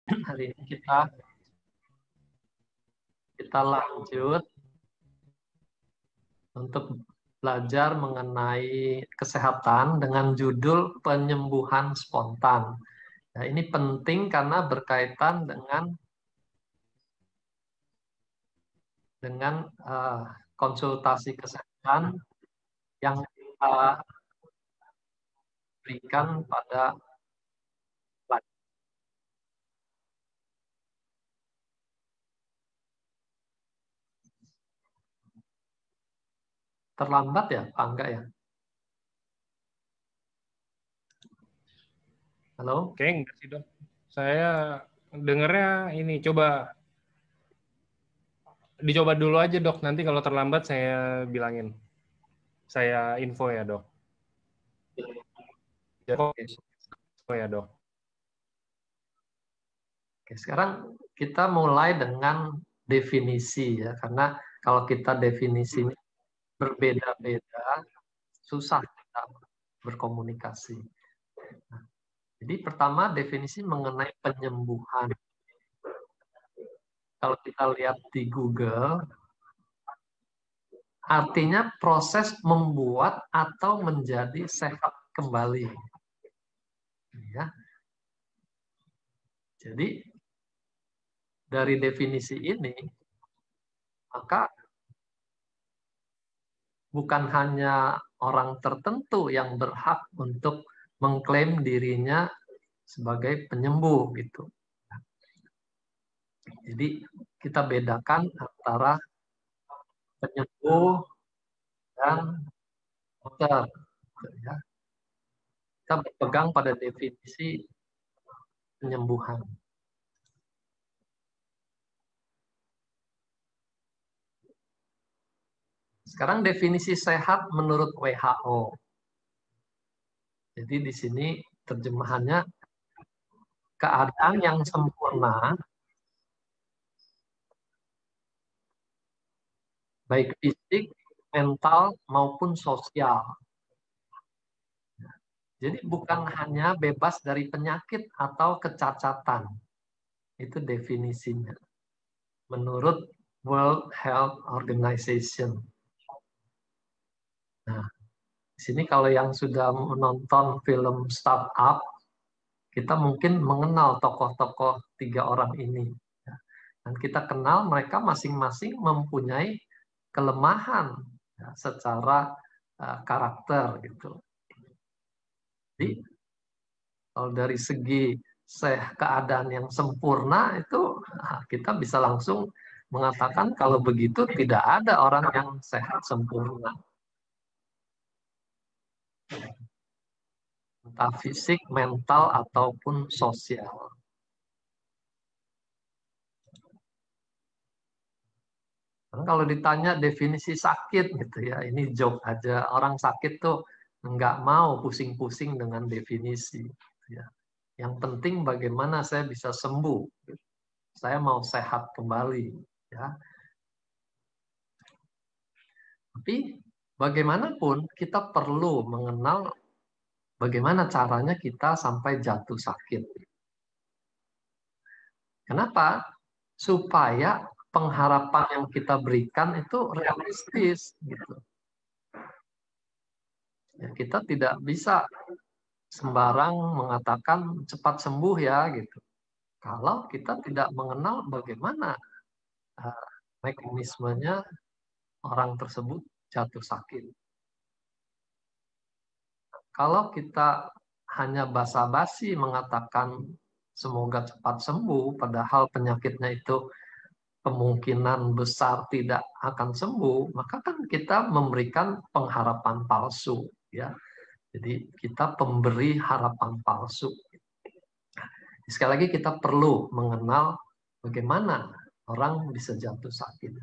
Hari ini kita lanjut untuk belajar mengenai kesehatan dengan judul penyembuhan spontan. Nah, ini penting karena berkaitan dengan konsultasi kesehatan yang kita berikan pada pelajar. Terlambat ya, Pak? Enggak ya? Halo? Oke, enggak sih dok. Saya dengernya ini dicoba dulu aja dok. Nanti kalau terlambat saya bilangin. Saya info ya dok. Info ya dok. Oke, sekarang kita mulai dengan definisi ya, karena kalau kita definisi berbeda-beda, susah kita berkomunikasi. Nah, jadi pertama definisi mengenai penyembuhan. Kalau kita lihat di Google, artinya proses membuat atau menjadi sehat kembali. Ya. Jadi dari definisi ini, maka bukan hanya orang tertentu yang berhak untuk mengklaim dirinya sebagai penyembuh gitu. Jadi kita bedakan antara penyembuh dan dokter. Ya. Kita berpegang pada definisi penyembuhan. Sekarang definisi sehat menurut WHO. Jadi di sini terjemahannya keadaan yang sempurna, baik fisik, mental, maupun sosial. Jadi bukan hanya bebas dari penyakit atau kecacatan. Itu definisinya. Menurut World Health Organization. Nah, di sini kalau yang sudah menonton film Startup, kita mungkin mengenal tokoh-tokoh 3 orang ini. Dan kita kenal mereka masing-masing mempunyai kelemahan ya, secara karakter gitu. Jadi kalau dari segi keadaan yang sempurna itu kita bisa langsung mengatakan kalau begitu tidak ada orang yang sehat sempurna. Entah fisik, mental, ataupun sosial. Kalau ditanya definisi sakit gitu ya, ini joke aja. Orang sakit tuh nggak mau pusing-pusing dengan definisi. Ya. Yang penting bagaimana saya bisa sembuh. Saya mau sehat kembali. Ya. Tapi bagaimanapun kita perlu mengenal bagaimana caranya kita sampai jatuh sakit. Kenapa? Supaya pengharapan yang kita berikan itu realistis gitu. Ya, kita tidak bisa sembarang mengatakan cepat sembuh ya gitu. Kalau kita tidak mengenal bagaimana mekanismenya orang tersebut jatuh sakit. Kalau kita hanya basa-basi mengatakan semoga cepat sembuh, padahal penyakitnya itu kemungkinan besar tidak akan sembuh, maka kan kita memberikan pengharapan palsu, ya. Jadi kita pemberi harapan palsu. Sekali lagi kita perlu mengenal bagaimana orang bisa jatuh sakit.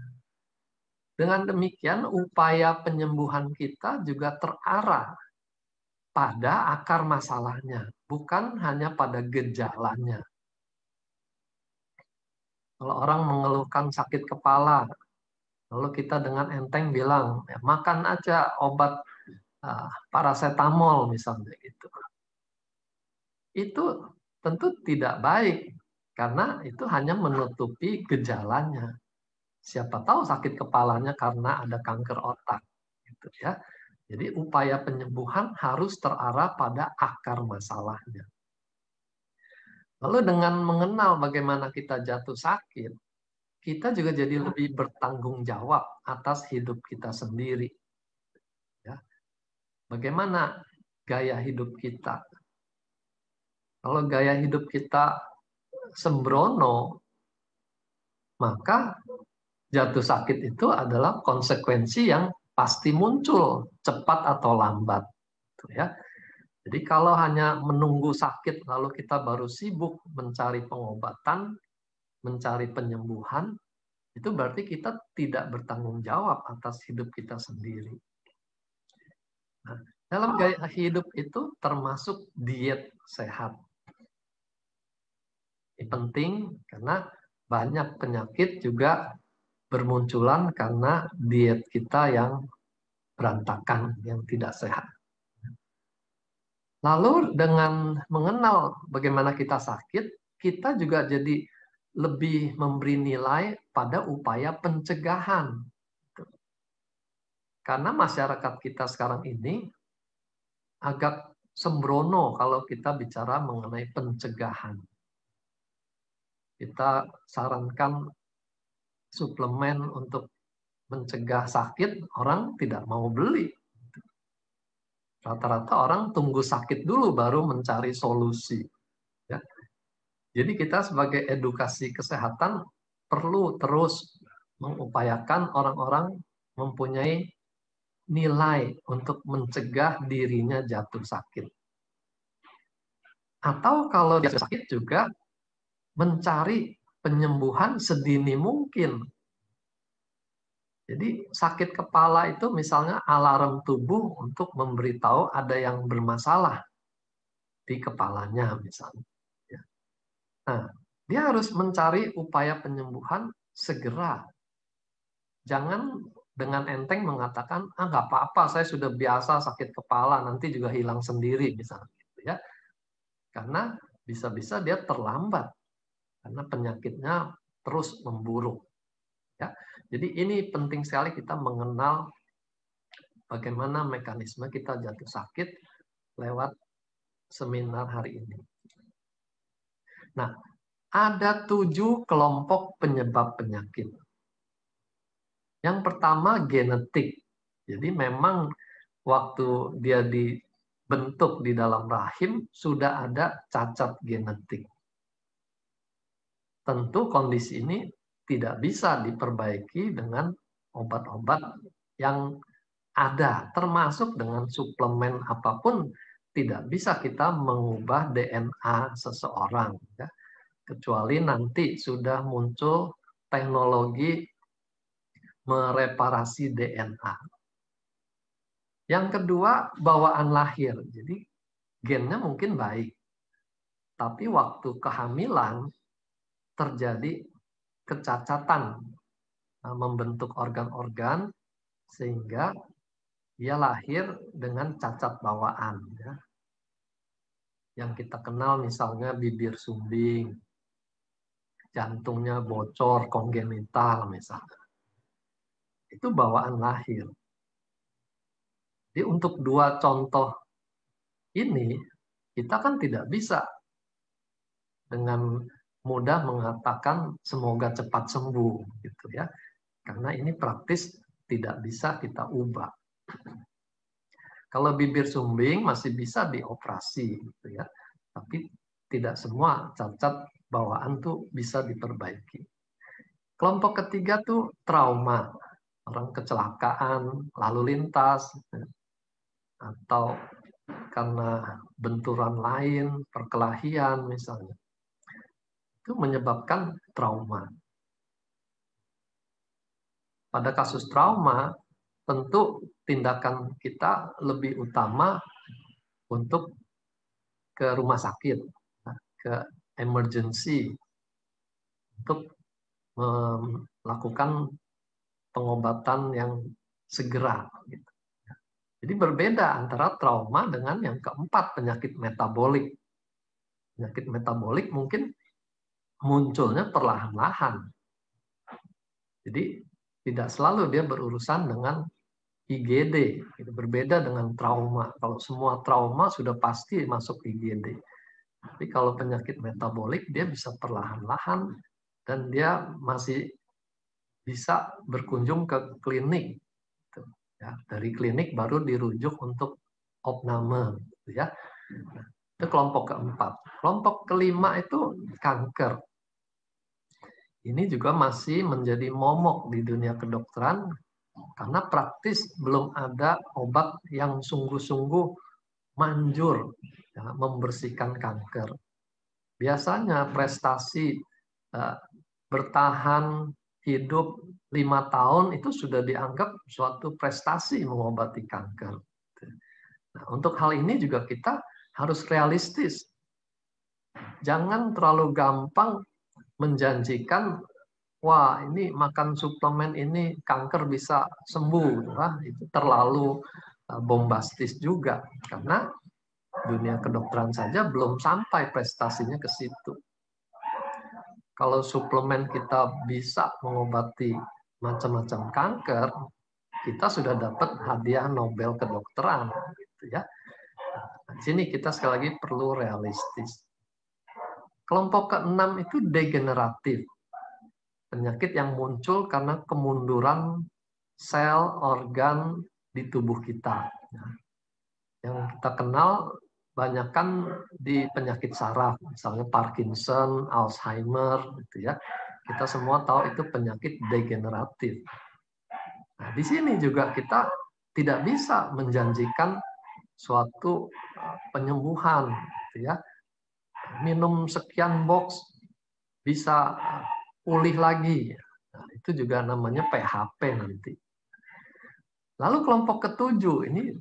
Dengan demikian upaya penyembuhan kita juga terarah pada akar masalahnya, bukan hanya pada gejalanya. Kalau orang mengeluhkan sakit kepala, lalu kita dengan enteng bilang, ya, makan aja obat paracetamol misalnya gitu. Itu tentu tidak baik Karena itu hanya menutupi gejalanya. Siapa tahu sakit kepalanya karena ada kanker otak, gitu ya. Jadi upaya penyembuhan harus terarah pada akar masalahnya. Lalu dengan mengenal bagaimana kita jatuh sakit, kita juga jadi lebih bertanggung jawab atas hidup kita sendiri. Ya. Bagaimana gaya hidup kita? Kalau gaya hidup kita sembrono, maka jatuh sakit itu adalah konsekuensi yang pasti muncul cepat atau lambat. Ya. Jadi kalau hanya menunggu sakit lalu kita baru sibuk mencari pengobatan, mencari penyembuhan, itu berarti kita tidak bertanggung jawab atas hidup kita sendiri. Nah, dalam gaya hidup itu termasuk diet sehat. Ini penting karena banyak penyakit juga bermunculan karena diet kita yang berantakan, yang tidak sehat. Lalu dengan mengenal bagaimana kita sakit, kita juga jadi lebih memberi nilai pada upaya pencegahan. Karena masyarakat kita sekarang ini agak sembrono kalau kita bicara mengenai pencegahan. Kita sarankan suplemen untuk mencegah sakit, orang tidak mau beli. Rata-rata orang tunggu sakit dulu baru mencari solusi. Ya. Jadi kita sebagai edukasi kesehatan perlu terus mengupayakan orang-orang mempunyai nilai untuk mencegah dirinya jatuh sakit. Atau kalau dia sakit juga mencari penyembuhan sedini mungkin. Jadi sakit kepala itu misalnya alarm tubuh untuk memberitahu ada yang bermasalah di kepalanya misalnya. Nah, dia harus mencari upaya penyembuhan segera. Jangan dengan enteng mengatakan, nggak apa-apa, saya sudah biasa sakit kepala, nanti juga hilang sendiri misalnya. Ya. Karena bisa-bisa dia terlambat, karena penyakitnya terus memburuk. Ya. Jadi ini penting sekali kita mengenal bagaimana mekanisme kita jatuh sakit lewat seminar hari ini. Nah, ada 7 kelompok penyebab penyakit. Yang pertama genetik. Jadi memang waktu dia dibentuk di dalam rahim sudah ada cacat genetik. Tentu kondisi ini tidak bisa diperbaiki dengan obat-obat yang ada, termasuk dengan suplemen apapun tidak bisa kita mengubah DNA seseorang, ya. Kecuali nanti sudah muncul teknologi mereparasi DNA. Yang kedua, bawaan lahir. Jadi gennya mungkin baik, tapi waktu kehamilan terjadi kecacatan membentuk organ-organ sehingga dia lahir dengan cacat bawaan. Ya. Yang kita kenal misalnya bibir sumbing, jantungnya bocor, kongenital misalnya. Itu bawaan lahir. Jadi untuk 2 contoh ini, kita kan tidak bisa dengan mudah mengatakan semoga cepat sembuh, gitu ya. Karena ini praktis tidak bisa kita ubah. Kalau bibir sumbing masih bisa dioperasi, gitu ya. Tapi tidak semua cacat bawaan tuh bisa diperbaiki. Kelompok ketiga tuh trauma, orang kecelakaan, lalu lintas, atau karena benturan lain, perkelahian misalnya. Itu menyebabkan trauma. Pada kasus trauma, tentu tindakan kita lebih utama untuk ke rumah sakit, ke emergency, untuk melakukan pengobatan yang segera. Jadi berbeda antara trauma dengan yang keempat, penyakit metabolik. Penyakit metabolik mungkin munculnya perlahan-lahan. Jadi tidak selalu dia berurusan dengan IGD, itu berbeda dengan trauma. Kalau semua trauma sudah pasti masuk IGD. Tapi kalau penyakit metabolik dia bisa perlahan-lahan dan dia masih bisa berkunjung ke klinik. Ya, dari klinik baru dirujuk untuk opname, ya. Itu kelompok keempat. Kelompok kelima itu kanker. Ini juga masih menjadi momok di dunia kedokteran karena praktis belum ada obat yang sungguh-sungguh manjur ya, membersihkan kanker. Biasanya prestasi bertahan hidup 5 tahun itu sudah dianggap suatu prestasi mengobati kanker. Nah, untuk hal ini juga kita harus realistis. Jangan terlalu gampang menjanjikan, wah ini makan suplemen ini kanker bisa sembuh. Wah, itu terlalu bombastis juga. Karena dunia kedokteran saja belum sampai prestasinya ke situ. Kalau suplemen kita bisa mengobati macam-macam kanker, kita sudah dapat hadiah Nobel kedokteran, gitu ya. Nah, di sini kita sekali lagi perlu realistis. Kelompok keenam itu degeneratif, penyakit yang muncul karena kemunduran sel organ di tubuh kita. Yang kita kenal banyakkan di penyakit saraf, misalnya Parkinson, Alzheimer, gitu ya. Kita semua tahu itu penyakit degeneratif. Nah, di sini juga kita tidak bisa menjanjikan suatu penyembuhan, gitu ya. Minum sekian box bisa pulih lagi. Nah, itu juga namanya PHP nanti. Lalu kelompok ketujuh ini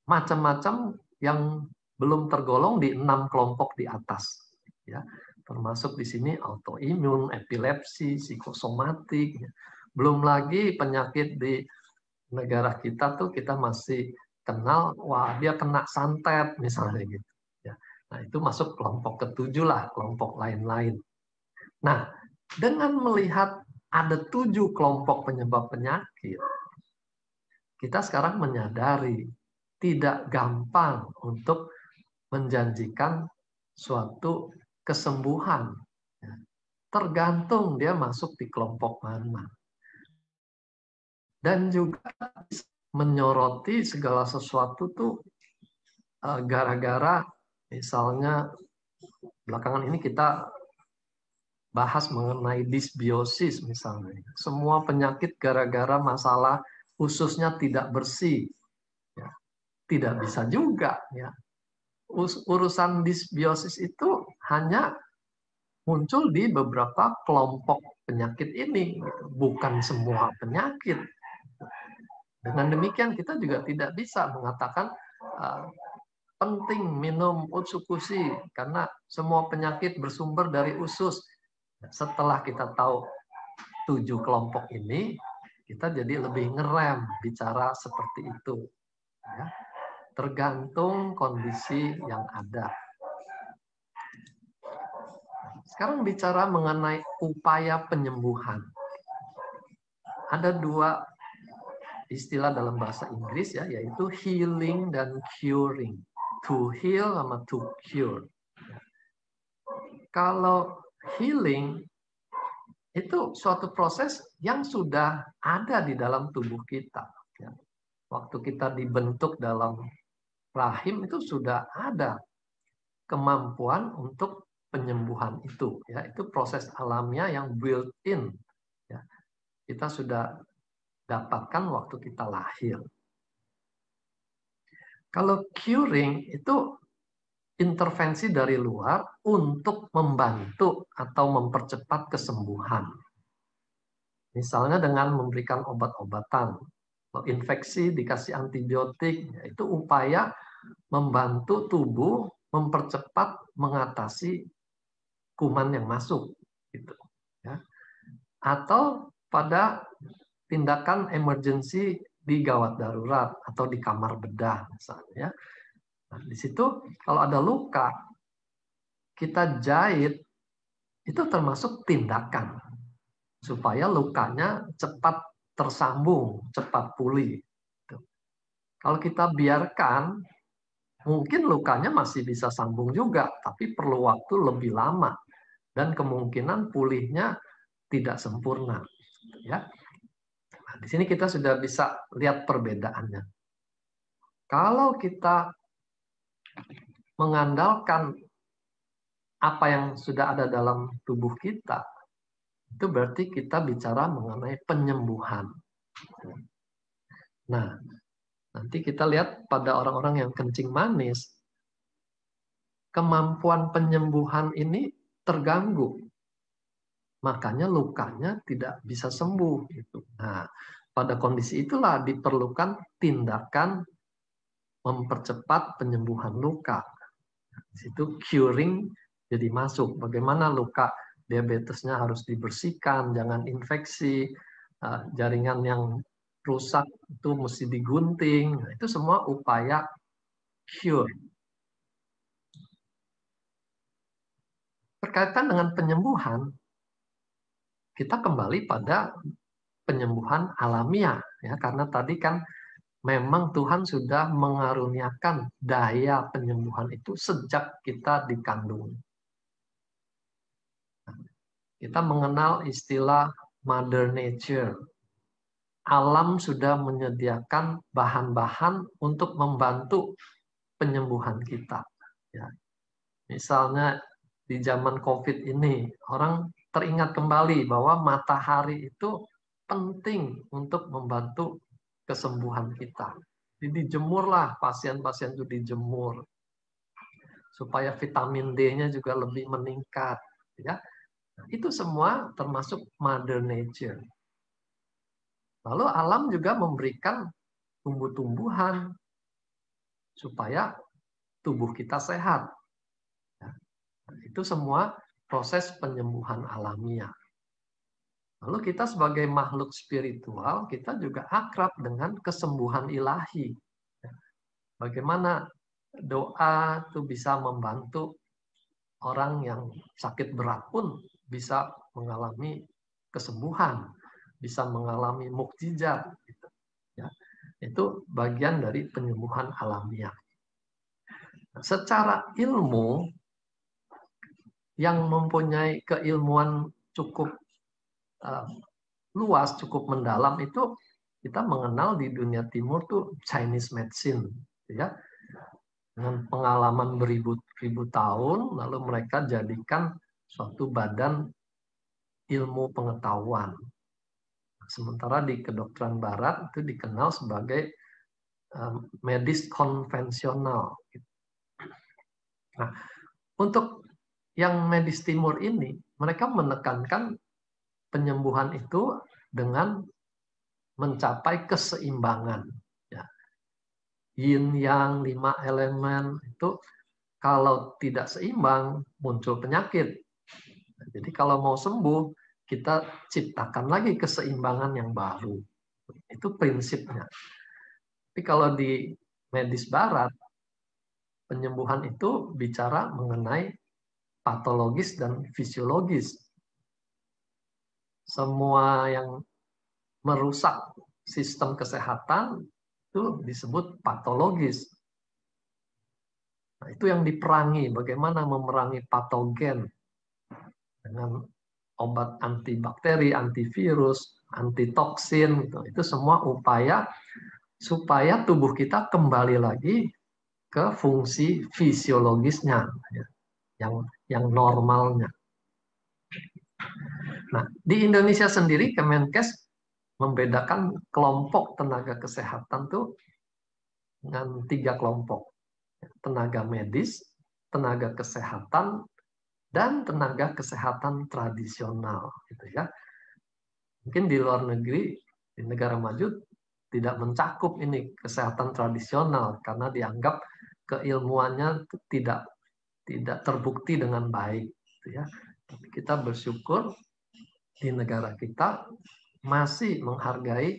macam-macam yang belum tergolong di 6 kelompok di atas. Ya, termasuk di sini autoimun, epilepsi, psikosomatik. Belum lagi penyakit di negara kita tuh kita masih kenal, wah dia kena santet misalnya gitu. Ya. Nah itu masuk kelompok ketujuh lah, kelompok lain-lain. Nah dengan melihat ada 7 kelompok penyebab penyakit, kita sekarang menyadari tidak gampang untuk menjanjikan suatu kesembuhan. Tergantung dia masuk di kelompok mana. Dan juga menyoroti segala sesuatu tuh gara-gara misalnya belakangan ini kita bahas mengenai disbiosis misalnya. Semua penyakit gara-gara masalah ususnya tidak bersih. Ya, tidak bisa juga. Ya. Urusan disbiosis itu hanya muncul di beberapa kelompok penyakit ini, bukan semua penyakit. Dengan demikian kita juga tidak bisa mengatakan penting minum Utsukushi karena semua penyakit bersumber dari usus. Setelah kita tahu 7 kelompok ini, kita jadi lebih ngerem bicara seperti itu. Ya. Tergantung kondisi yang ada. Sekarang bicara mengenai upaya penyembuhan. Ada 2 istilah dalam bahasa Inggris ya, yaitu healing dan curing. To heal sama to cure. Kalau healing itu suatu proses yang sudah ada di dalam tubuh kita. Waktu kita dibentuk dalam rahim itu sudah ada kemampuan untuk penyembuhan itu. Ya, itu proses alamiah yang built-in. Ya, kita sudah dapatkan waktu kita lahir. Kalau curing itu intervensi dari luar untuk membantu atau mempercepat kesembuhan. Misalnya dengan memberikan obat-obatan. Kalau infeksi dikasih antibiotik, itu upaya membantu tubuh mempercepat mengatasi kuman yang masuk. Gitu. Ya. Atau pada tindakan emergensi di gawat darurat atau di kamar bedah misalnya. Nah, di situ kalau ada luka, kita jahit itu termasuk tindakan supaya lukanya cepat tersambung, cepat pulih. Kalau kita biarkan, mungkin lukanya masih bisa sambung juga, tapi perlu waktu lebih lama dan kemungkinan pulihnya tidak sempurna. Ya, nah, di sini kita sudah bisa lihat perbedaannya. Kalau kita mengandalkan apa yang sudah ada dalam tubuh kita, itu berarti kita bicara mengenai penyembuhan. Nah, nanti kita lihat pada orang-orang yang kencing manis, kemampuan penyembuhan ini terganggu. Makanya lukanya tidak bisa sembuh. Nah, pada kondisi itulah diperlukan tindakan mempercepat penyembuhan luka. Di situ curing jadi masuk. Bagaimana luka diabetesnya harus dibersihkan, jangan infeksi, jaringan yang rusak itu mesti digunting. Nah, itu semua upaya cure. Berkaitan dengan penyembuhan, kita kembali pada penyembuhan alamiah, ya, karena tadi kan memang Tuhan sudah mengaruniakan daya penyembuhan itu sejak kita dikandung. Kita mengenal istilah Mother Nature. Alam sudah menyediakan bahan-bahan untuk membantu penyembuhan kita. Ya. Misalnya di zaman COVID ini, orang teringat kembali bahwa matahari itu penting untuk membantu kesembuhan kita. Jadi dijemurlah, pasien-pasien itu dijemur supaya vitamin D-nya juga lebih meningkat. Ya, itu semua termasuk Mother Nature. Lalu alam juga memberikan tumbuh-tumbuhan supaya tubuh kita sehat. Ya, itu semua proses penyembuhan alamiah. Lalu kita sebagai makhluk spiritual, kita juga akrab dengan kesembuhan ilahi. Bagaimana doa itu bisa membantu orang yang sakit berat pun bisa mengalami kesembuhan, bisa mengalami mukjizat. Ya, itu bagian dari penyembuhan alamiah. Secara ilmu, yang mempunyai keilmuan cukup luas, cukup mendalam itu kita mengenal di dunia timur tuh Chinese medicine, ya, dengan pengalaman beribu-ribu tahun, lalu mereka jadikan suatu badan ilmu pengetahuan. Sementara di kedokteran Barat itu dikenal sebagai medis konvensional. Nah, untuk yang medis timur ini, mereka menekankan penyembuhan itu dengan mencapai keseimbangan. Ya. Yin yang 5 elemen itu kalau tidak seimbang muncul penyakit. Jadi kalau mau sembuh kita ciptakan lagi keseimbangan yang baru. Itu prinsipnya. Tapi kalau di medis barat penyembuhan itu bicara mengenai patologis dan fisiologis. Semua yang merusak sistem kesehatan itu disebut patologis. Nah, itu yang diperangi, bagaimana memerangi patogen dengan obat antibakteri, antivirus, antitoksin, itu semua upaya supaya tubuh kita kembali lagi ke fungsi fisiologisnya, yang normalnya. Nah, di Indonesia sendiri Kemenkes membedakan kelompok tenaga kesehatan tuh dengan 3 kelompok. Tenaga medis, tenaga kesehatan, dan tenaga kesehatan tradisional. Gitu ya. Mungkin di luar negeri, di negara maju, tidak mencakup ini kesehatan tradisional karena dianggap keilmuannya tidak terbukti dengan baik. Gitu ya. Tapi kita bersyukur di negara kita masih menghargai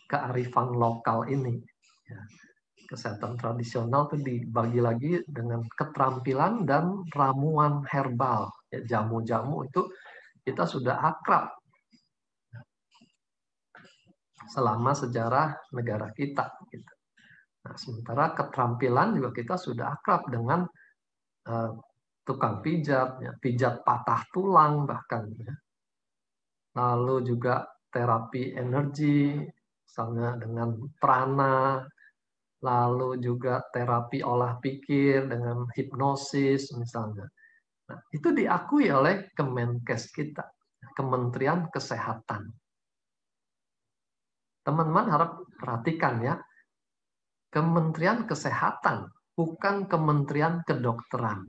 kearifan lokal ini. Ya. Kesehatan tradisional itu dibagi lagi dengan keterampilan dan ramuan herbal. jamu-jamu itu kita sudah akrab selama sejarah negara kita. Nah, sementara keterampilan juga kita sudah akrab dengan tukang pijat, pijat patah tulang bahkan. Lalu juga terapi energi, misalnya dengan prana, lalu juga terapi olah pikir dengan hipnosis misalnya. Nah, itu diakui oleh Kemenkes kita, Kementerian Kesehatan. Teman-teman harap perhatikan ya, Kementerian Kesehatan, bukan Kementerian Kedokteran.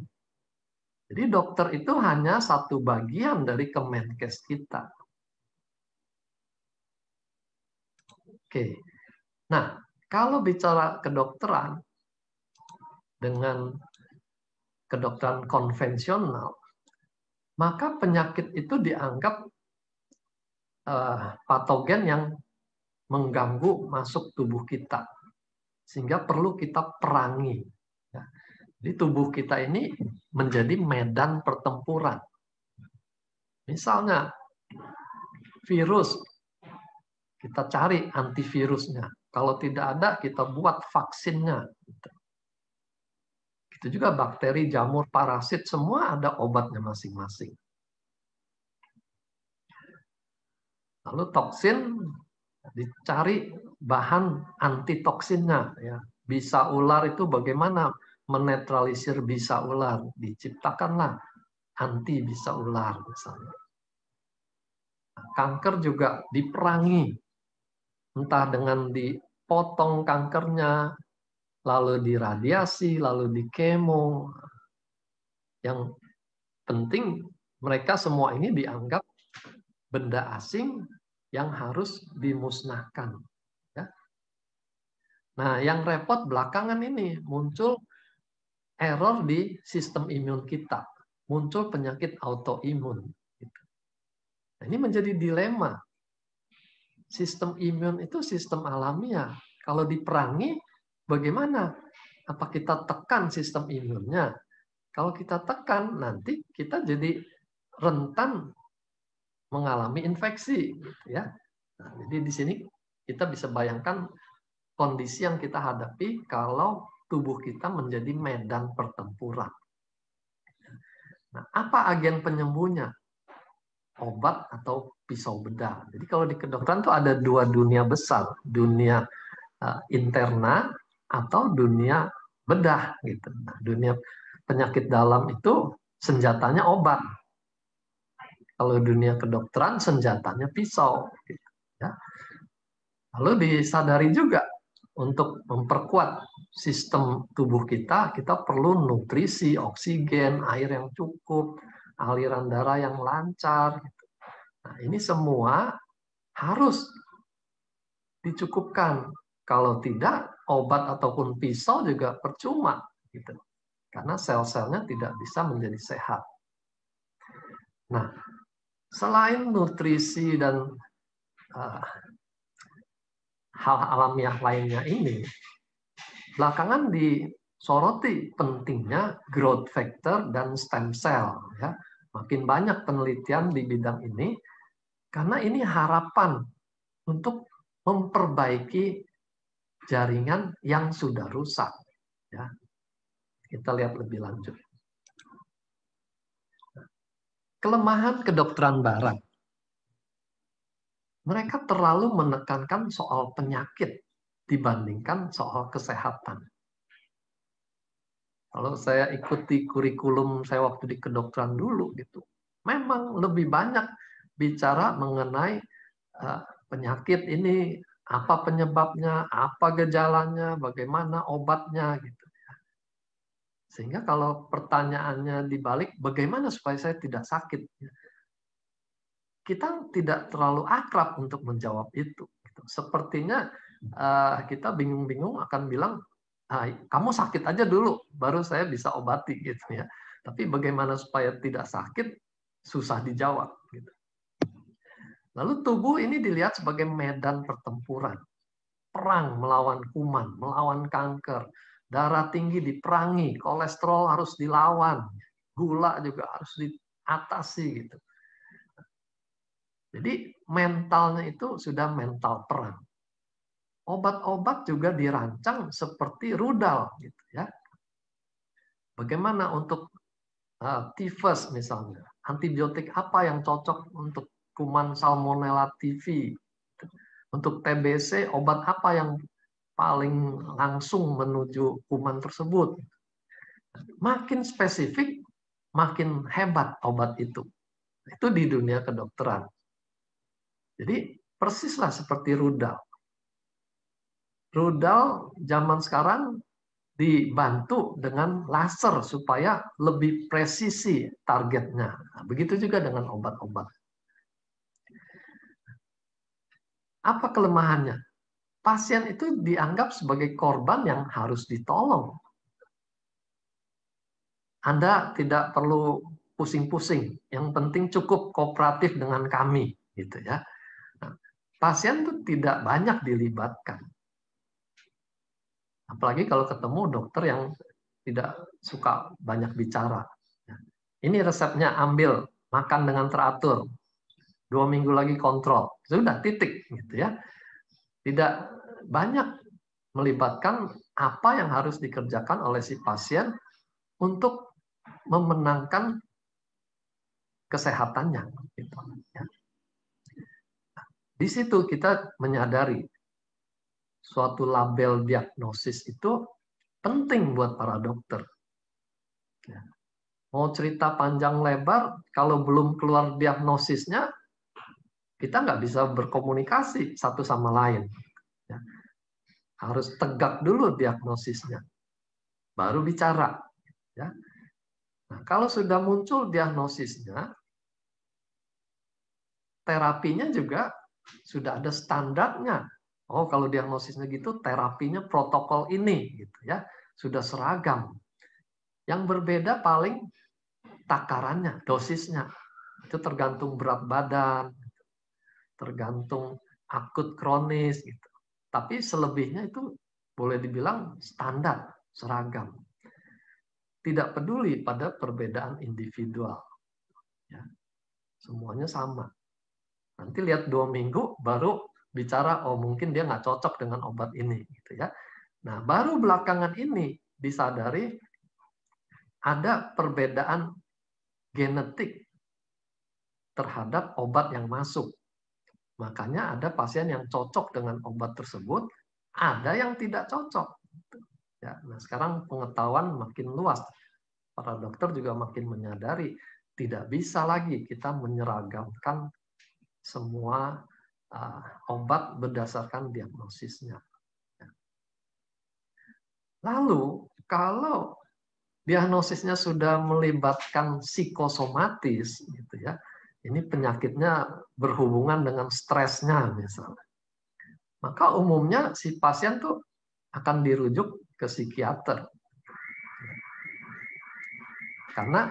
Jadi dokter itu hanya satu bagian dari Kemenkes kita. Oke. Nah, kalau bicara kedokteran dengan kedokteran konvensional, maka penyakit itu dianggap patogen yang mengganggu masuk tubuh kita, sehingga perlu kita perangi. Jadi tubuh kita ini menjadi medan pertempuran. Misalnya virus, kita cari antivirusnya. Kalau tidak ada, kita buat vaksinnya. Itu juga bakteri, jamur, parasit, semua ada obatnya masing-masing. Lalu toksin, dicari bahan antitoksinnya. Ya. Bisa ular itu bagaimana menetralisir bisa ular. Diciptakanlah anti bisa ular misalnya. Kanker juga diperangi. Entah dengan dipotong kankernya, lalu diradiasi, lalu dikemo. Yang penting mereka semua ini dianggap benda asing yang harus dimusnahkan. Ya. Nah, yang repot belakangan ini muncul error di sistem imun kita, muncul penyakit autoimun. Nah, ini menjadi dilema. Sistem imun itu sistem alamiah. Kalau diperangi, bagaimana? Apa kita tekan sistem imunnya? Kalau kita tekan, nanti kita jadi rentan mengalami infeksi, gitu ya. Nah, jadi di sini kita bisa bayangkan kondisi yang kita hadapi kalau tubuh kita menjadi medan pertempuran. Nah, apa agen penyembuhnya? Obat atau pisau bedah. Jadi kalau di kedokteran itu ada dua dunia besar, dunia interna atau dunia bedah gitu. Nah, dunia penyakit dalam itu senjatanya obat. Kalau dunia kedokteran senjatanya pisau. Gitu, ya. Lalu disadari juga untuk memperkuat sistem tubuh kita perlu nutrisi, oksigen, air yang cukup, aliran darah yang lancar. Gitu. Nah, ini semua harus dicukupkan. Kalau tidak, obat ataupun pisau juga percuma. Gitu. Karena sel-selnya tidak bisa menjadi sehat. Nah, selain nutrisi dan hal alamiah lainnya ini, belakangan disoroti pentingnya growth factor dan stem cell. Ya. Makin banyak penelitian di bidang ini, karena ini harapan untuk memperbaiki jaringan yang sudah rusak. Ya. Kita lihat lebih lanjut. Kelemahan kedokteran barat. Mereka terlalu menekankan soal penyakit dibandingkan soal kesehatan. Kalau saya ikuti kurikulum saya waktu di kedokteran dulu gitu, memang lebih banyak bicara mengenai penyakit ini, apa penyebabnya, apa gejalanya, bagaimana obatnya gitu. Sehingga kalau pertanyaannya dibalik, bagaimana supaya saya tidak sakit? Kita tidak terlalu akrab untuk menjawab itu. Sepertinya kita bingung-bingung akan bilang, kamu sakit aja dulu, baru saya bisa obati gitu ya. Tapi bagaimana supaya tidak sakit, susah dijawab. Gitu. Lalu tubuh ini dilihat sebagai medan pertempuran, perang melawan kuman, melawan kanker, darah tinggi diperangi, kolesterol harus dilawan, gula juga harus atasi gitu. Jadi mentalnya itu sudah mental perang. Obat-obat juga dirancang seperti rudal gitu ya. Bagaimana untuk tifus misalnya, antibiotik apa yang cocok untuk kuman Salmonella typhi, untuk TBC obat apa yang paling langsung menuju kuman tersebut. Makin spesifik, makin hebat obat itu. Itu di dunia kedokteran. Jadi persislah seperti rudal. Rudal zaman sekarang dibantu dengan laser supaya lebih presisi targetnya. Nah, begitu juga dengan obat-obat. Apa kelemahannya? Pasien itu dianggap sebagai korban yang harus ditolong. Anda tidak perlu pusing-pusing, yang penting cukup kooperatif dengan kami, gitu ya. Nah, pasien itu tidak banyak dilibatkan. Apalagi kalau ketemu dokter yang tidak suka banyak bicara. Ini resepnya, ambil, makan dengan teratur. 2 minggu lagi kontrol. Sudah, titik. Gitu ya. Tidak banyak melibatkan apa yang harus dikerjakan oleh si pasien untuk memenangkan kesehatannya. Gitu. Di situ kita menyadari suatu label diagnosis itu penting buat para dokter. Mau cerita panjang lebar, kalau belum keluar diagnosisnya, kita nggak bisa berkomunikasi satu sama lain. Harus tegak dulu diagnosisnya, baru bicara. Nah, kalau sudah muncul diagnosisnya, terapinya juga sudah ada standarnya. Oh, kalau diagnosisnya gitu, terapinya protokol ini, gitu ya, sudah seragam. Yang berbeda paling takarannya, dosisnya. Itu tergantung berat badan, tergantung akut kronis gitu. Tapi selebihnya itu boleh dibilang standar, seragam. Tidak peduli pada perbedaan individual. Ya. Semuanya sama. Nanti lihat 2 minggu baru bicara, oh mungkin dia nggak cocok dengan obat ini. Gitu ya. Nah, baru belakangan ini disadari ada perbedaan genetik terhadap obat yang masuk. Makanya ada pasien yang cocok dengan obat tersebut, ada yang tidak cocok. Ya, nah sekarang pengetahuan makin luas. Para dokter juga makin menyadari tidak bisa lagi kita menyeragamkan semua obat berdasarkan diagnosisnya. Lalu kalau diagnosisnya sudah melibatkan psikosomatis, gitu ya, ini penyakitnya berhubungan dengan stresnya misalnya, maka umumnya si pasien tuh akan dirujuk ke psikiater karena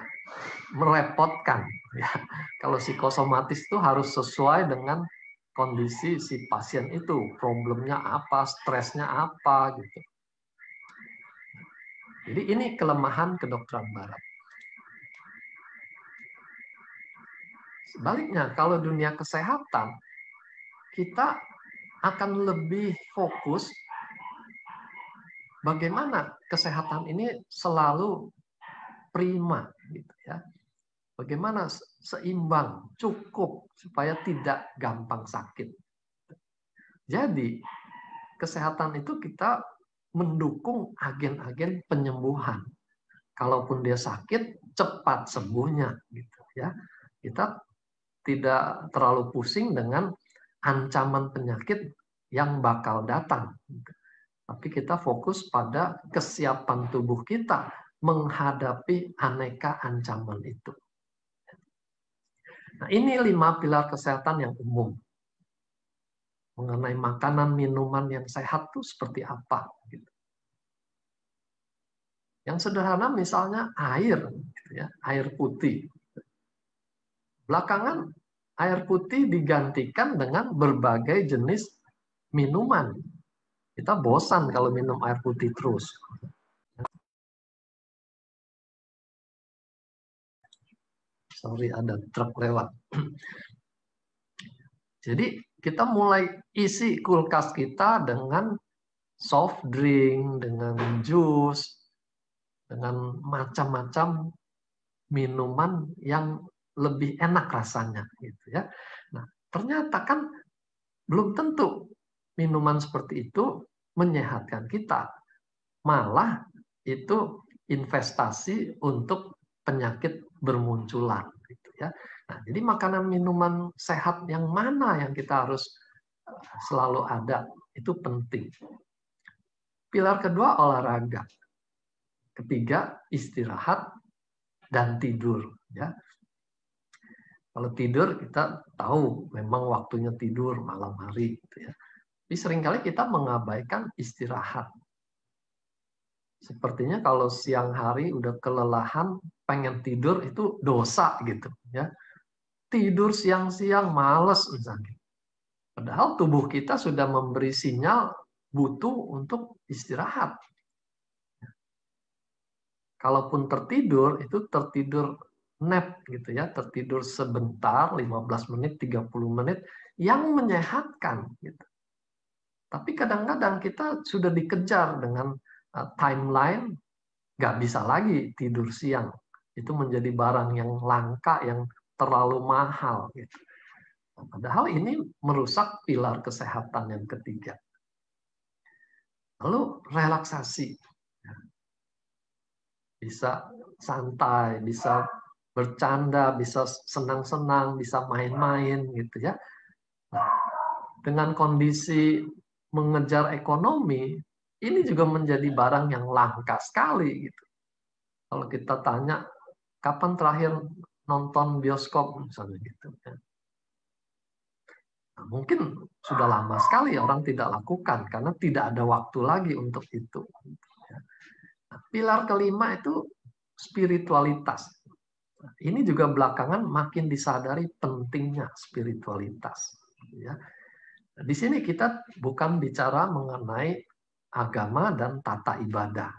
merepotkan. Ya. Kalau psikosomatis itu harus sesuai dengan kondisi si pasien itu, problemnya apa, stresnya apa, gitu. Jadi ini kelemahan kedokteran barat. Sebaliknya, kalau dunia kesehatan, kita akan lebih fokus bagaimana kesehatan ini selalu prima, gitu ya. Bagaimana seimbang, cukup supaya tidak gampang sakit. Jadi kesehatan itu kita mendukung agen-agen penyembuhan. Kalaupun dia sakit, cepat sembuhnya, gitu ya. Kita tidak terlalu pusing dengan ancaman penyakit yang bakal datang. Tapi kita fokus pada kesiapan tubuh kita menghadapi aneka ancaman itu. Nah, ini 5 pilar kesehatan yang umum. Mengenai makanan, minuman yang sehat itu seperti apa. Yang sederhana misalnya air, ya, air putih. Belakangan air putih digantikan dengan berbagai jenis minuman. Kita bosan kalau minum air putih terus. Sorry, ada truk lewat. Jadi kita mulai isi kulkas kita dengan soft drink, dengan jus, dengan macam-macam minuman yang lebih enak rasanya, gitu ya. Nah, ternyata kan belum tentu minuman seperti itu menyehatkan kita. Malah itu investasi untuk penyakit bermunculan, gitu ya. Nah, jadi makanan minuman sehat yang mana yang kita harus selalu ada, itu penting. Pilar kedua olahraga. Ketiga istirahat dan tidur, ya. Kalau tidur kita tahu memang waktunya tidur malam hari, gitu ya. Tapi seringkali kita mengabaikan istirahat. Sepertinya kalau siang hari udah kelelahan, pengen tidur itu dosa gitu, ya. Tidur siang-siang males misalnya. Padahal tubuh kita sudah memberi sinyal butuh untuk istirahat. Kalaupun tertidur, itu tertidur nap gitu ya, tertidur sebentar, 15 menit, 30 menit, yang menyehatkan. Gitu. Tapi kadang-kadang kita sudah dikejar dengan timeline, nggak bisa lagi tidur siang. Itu menjadi barang yang langka, yang terlalu mahal. Gitu. Nah, padahal ini merusak pilar kesehatan yang ketiga. Lalu relaksasi. Bisa santai, bisa bercanda, bisa senang-senang, bisa main-main gitu ya. Nah, dengan kondisi mengejar ekonomi, ini juga menjadi barang yang langka sekali gitu. Kalau kita tanya kapan terakhir nonton bioskop misalnya gitu ya. Nah, mungkin sudah lama sekali orang tidak lakukan karena tidak ada waktu lagi untuk itu. Nah, pilar kelima itu spiritualitas. Ini juga belakangan makin disadari pentingnya spiritualitas. Ya. Di sini kita bukan bicara mengenai agama dan tata ibadah,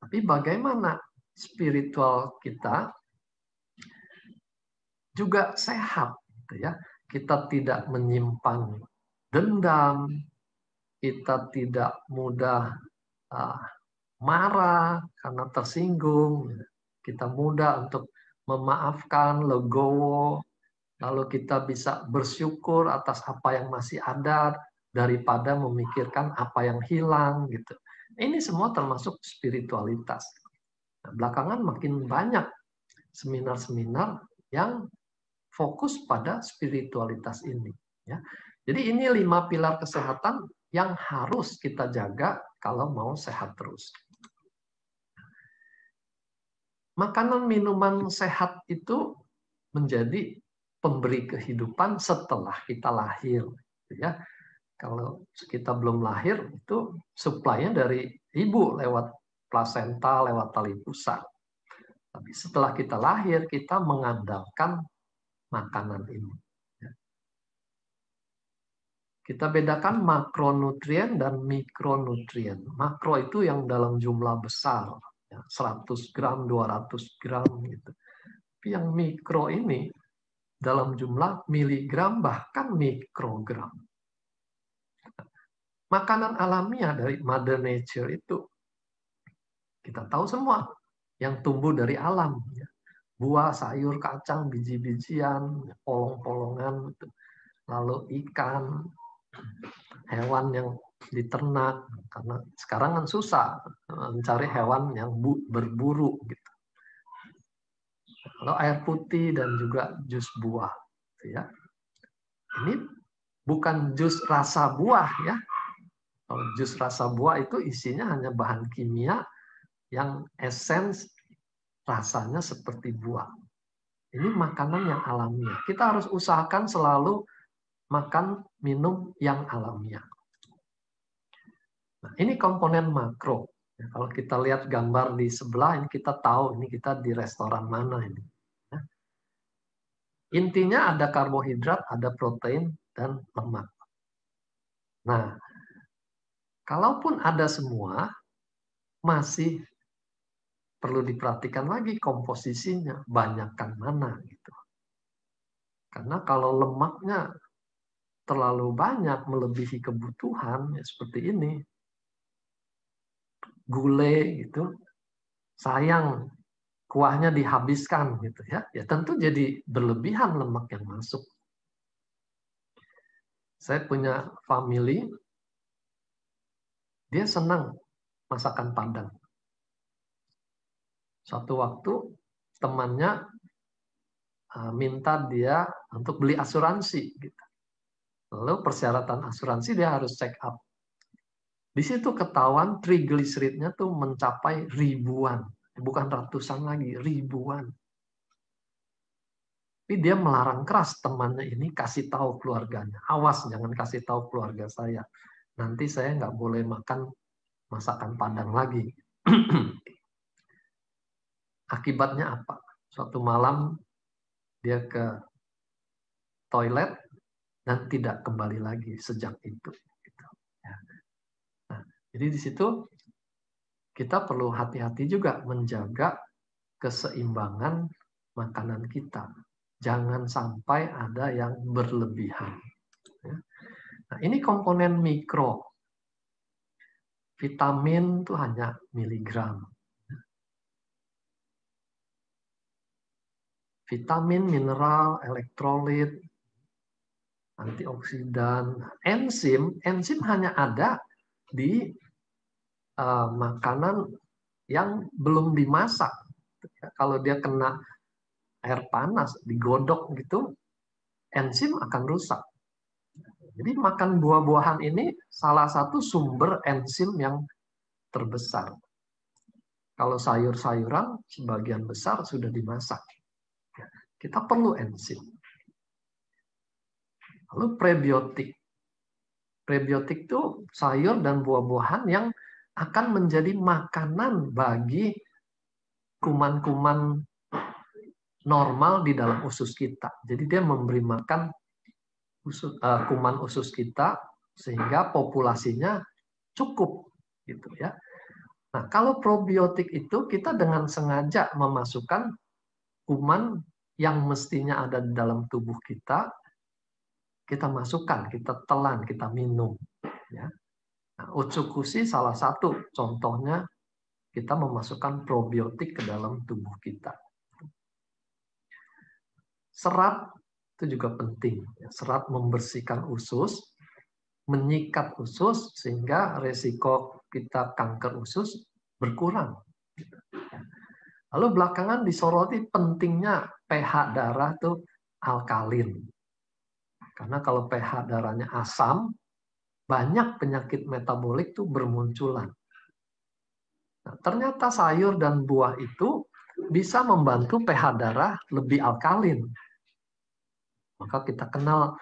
tapi bagaimana spiritual kita juga sehat, gitu ya. Kita tidak menyimpan dendam, kita tidak mudah marah karena tersinggung, kita mudah untuk memaafkan, legowo, lalu kita bisa bersyukur atas apa yang masih ada daripada memikirkan apa yang hilang gitu. Ini semua termasuk spiritualitas. Nah, belakangan makin banyak seminar-seminar yang fokus pada spiritualitas ini. Ya. Jadi ini 5 pilar kesehatan yang harus kita jaga kalau mau sehat terus. Makanan minuman sehat itu menjadi pemberi kehidupan setelah kita lahir. Ya. Kalau kita belum lahir, itu suplainya dari ibu lewat plasenta, lewat tali pusar. Tapi setelah kita lahir, kita mengandalkan makanan ini. Kita bedakan makronutrien dan mikronutrien. Makro itu yang dalam jumlah besar, 100 gram, 200 gram. Gitu. Tapi yang mikro ini dalam jumlah miligram, bahkan mikrogram. Makanan alamiah dari Mother Nature itu, kita tahu semua, yang tumbuh dari alam. Buah, sayur, kacang, biji-bijian, polong-polongan, lalu ikan, hewan yang diternak, karena sekarang kan susah mencari hewan yang berburu gitu. Lalu air putih dan juga jus buah, ya. Ini bukan jus rasa buah ya. Kalau jus rasa buah itu isinya hanya bahan kimia yang esens rasanya seperti buah. Ini makanan yang alamiah. Kita harus usahakan selalu makan minum yang alamiah. Nah, ini komponen makro. Ya, kalau kita lihat gambar di sebelah, ini kita tahu ini kita di restoran mana ini. Ya. Intinya ada karbohidrat, ada protein, dan lemak. Nah, kalaupun ada semua, masih perlu diperhatikan lagi komposisinya, banyakkan mana gitu. Karena kalau lemaknya terlalu banyak melebihi kebutuhan ya seperti ini, gulai gitu, sayang kuahnya dihabiskan gitu ya, ya tentu jadi berlebihan lemak yang masuk. Saya punya family, dia senang masakan Padang. Suatu waktu temannya minta dia untuk beli asuransi. Gitu. Lalu persyaratan asuransi dia harus check up. Di situ ketahuan triglyceridnya tuh mencapai ribuan. Bukan ratusan lagi, ribuan. Tapi dia melarang keras temannya ini kasih tahu keluarganya. Awas, jangan kasih tahu keluarga saya. Nanti saya nggak boleh makan masakan Padang lagi. Akibatnya apa? Suatu malam dia ke toilet dan tidak kembali lagi sejak itu. Nah, jadi di situ kita perlu hati-hati juga menjaga keseimbangan makanan kita. Jangan sampai ada yang berlebihan. Nah, ini komponen mikro. Vitamin itu hanya miligram. Vitamin, mineral, elektrolit, antioksidan, enzim hanya ada di makanan yang belum dimasak. Kalau dia kena air panas, digodok gitu, enzim akan rusak. Jadi makan buah-buahan ini salah satu sumber enzim yang terbesar. Kalau sayur-sayuran sebagian besar sudah dimasak. Kita perlu enzim. Lalu prebiotik. Prebiotik itu sayur dan buah-buahan yang akan menjadi makanan bagi kuman-kuman normal di dalam usus kita. Jadi dia memberi makan kuman usus kita sehingga populasinya cukup gitu ya. Nah, kalau probiotik itu kita dengan sengaja memasukkan kuman yang mestinya ada di dalam tubuh kita masukkan, kita telan, kita minum ya. Nah, Utsukushi salah satu contohnya kita memasukkan probiotik ke dalam tubuh kita. Serat itu juga penting. Serat membersihkan usus, menyikat usus sehingga resiko kita kanker usus berkurang. Lalu belakangan disoroti pentingnya pH darah tuh alkalin. Karena kalau pH darahnya asam, banyak penyakit metabolik tuh bermunculan. Nah, ternyata sayur dan buah itu bisa membantu pH darah lebih alkalin. Maka kita kenal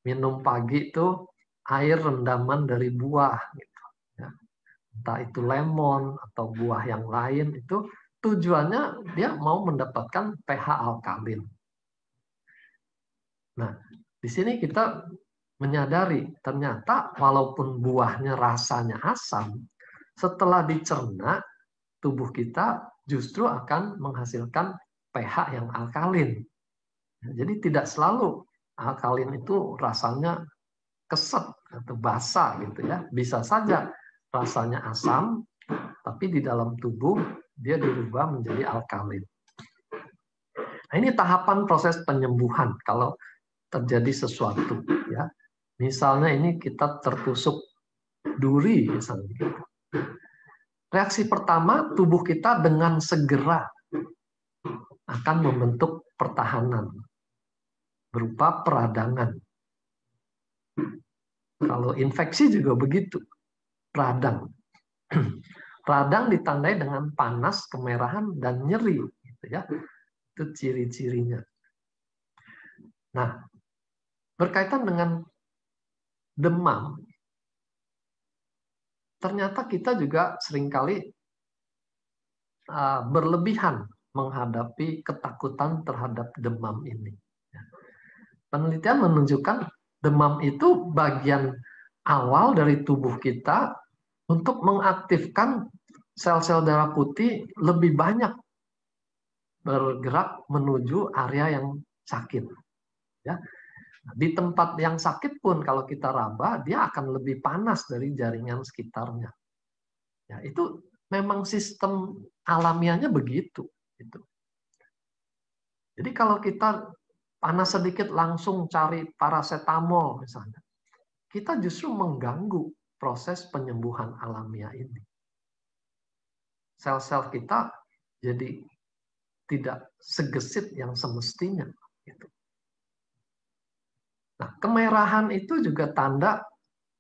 minum pagi itu air rendaman dari buah. Gitu. Ya. Entah itu lemon atau buah yang lain, itu tujuannya dia mau mendapatkan pH alkalin. Nah, di sini kita menyadari ternyata walaupun buahnya rasanya asam, setelah dicerna tubuh kita justru akan menghasilkan pH yang alkalin. Jadi tidak selalu alkalin itu rasanya keset atau basa gitu ya. Bisa saja rasanya asam, tapi di dalam tubuh dia dirubah menjadi alkalin. Nah, ini tahapan proses penyembuhan kalau terjadi sesuatu ya. Misalnya ini kita tertusuk duri misalnya. Reaksi pertama tubuh kita dengan segera akan membentuk pertahanan berupa peradangan. Kalau infeksi juga begitu, radang. Radang ditandai dengan panas, kemerahan, dan nyeri. Gitu ya. Itu ciri-cirinya. Nah, berkaitan dengan demam, ternyata kita juga seringkali berlebihan menghadapi ketakutan terhadap demam ini. Penelitian menunjukkan demam itu bagian awal dari tubuh kita untuk mengaktifkan sel-sel darah putih lebih banyak bergerak menuju area yang sakit. Ya. Di tempat yang sakit pun kalau kita raba, dia akan lebih panas dari jaringan sekitarnya. Ya, itu memang sistem alamiahnya begitu. Gitu. Jadi kalau kita panas sedikit langsung cari paracetamol misalnya, kita justru mengganggu proses penyembuhan alamiah ini. Sel-sel kita jadi tidak segesit yang semestinya. Gitu. Nah, kemerahan itu juga tanda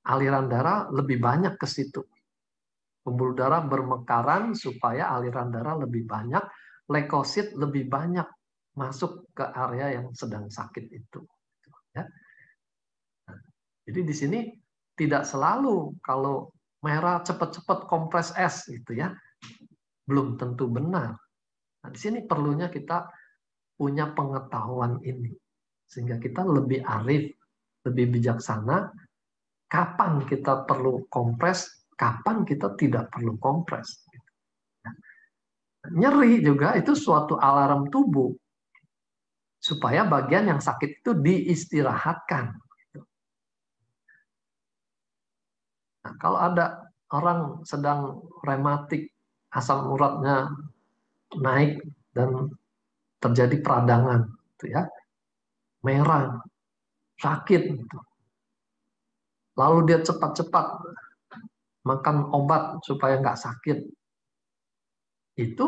aliran darah lebih banyak ke situ. Pembuluh darah bermekaran supaya aliran darah lebih banyak, leukosit lebih banyak masuk ke area yang sedang sakit itu. Ya. Jadi di sini tidak selalu kalau merah cepat-cepat kompres es gitu ya, belum tentu benar. Nah, di sini perlunya kita punya pengetahuan ini sehingga kita lebih arif, lebih bijaksana. Kapan kita perlu kompres, kapan kita tidak perlu kompres. Nyeri juga itu suatu alarm tubuh supaya bagian yang sakit itu diistirahatkan. Nah, kalau ada orang sedang rematik, asam uratnya naik dan terjadi peradangan, gitu ya, merah, sakit, gitu. Lalu dia cepat-cepat makan obat supaya nggak sakit, itu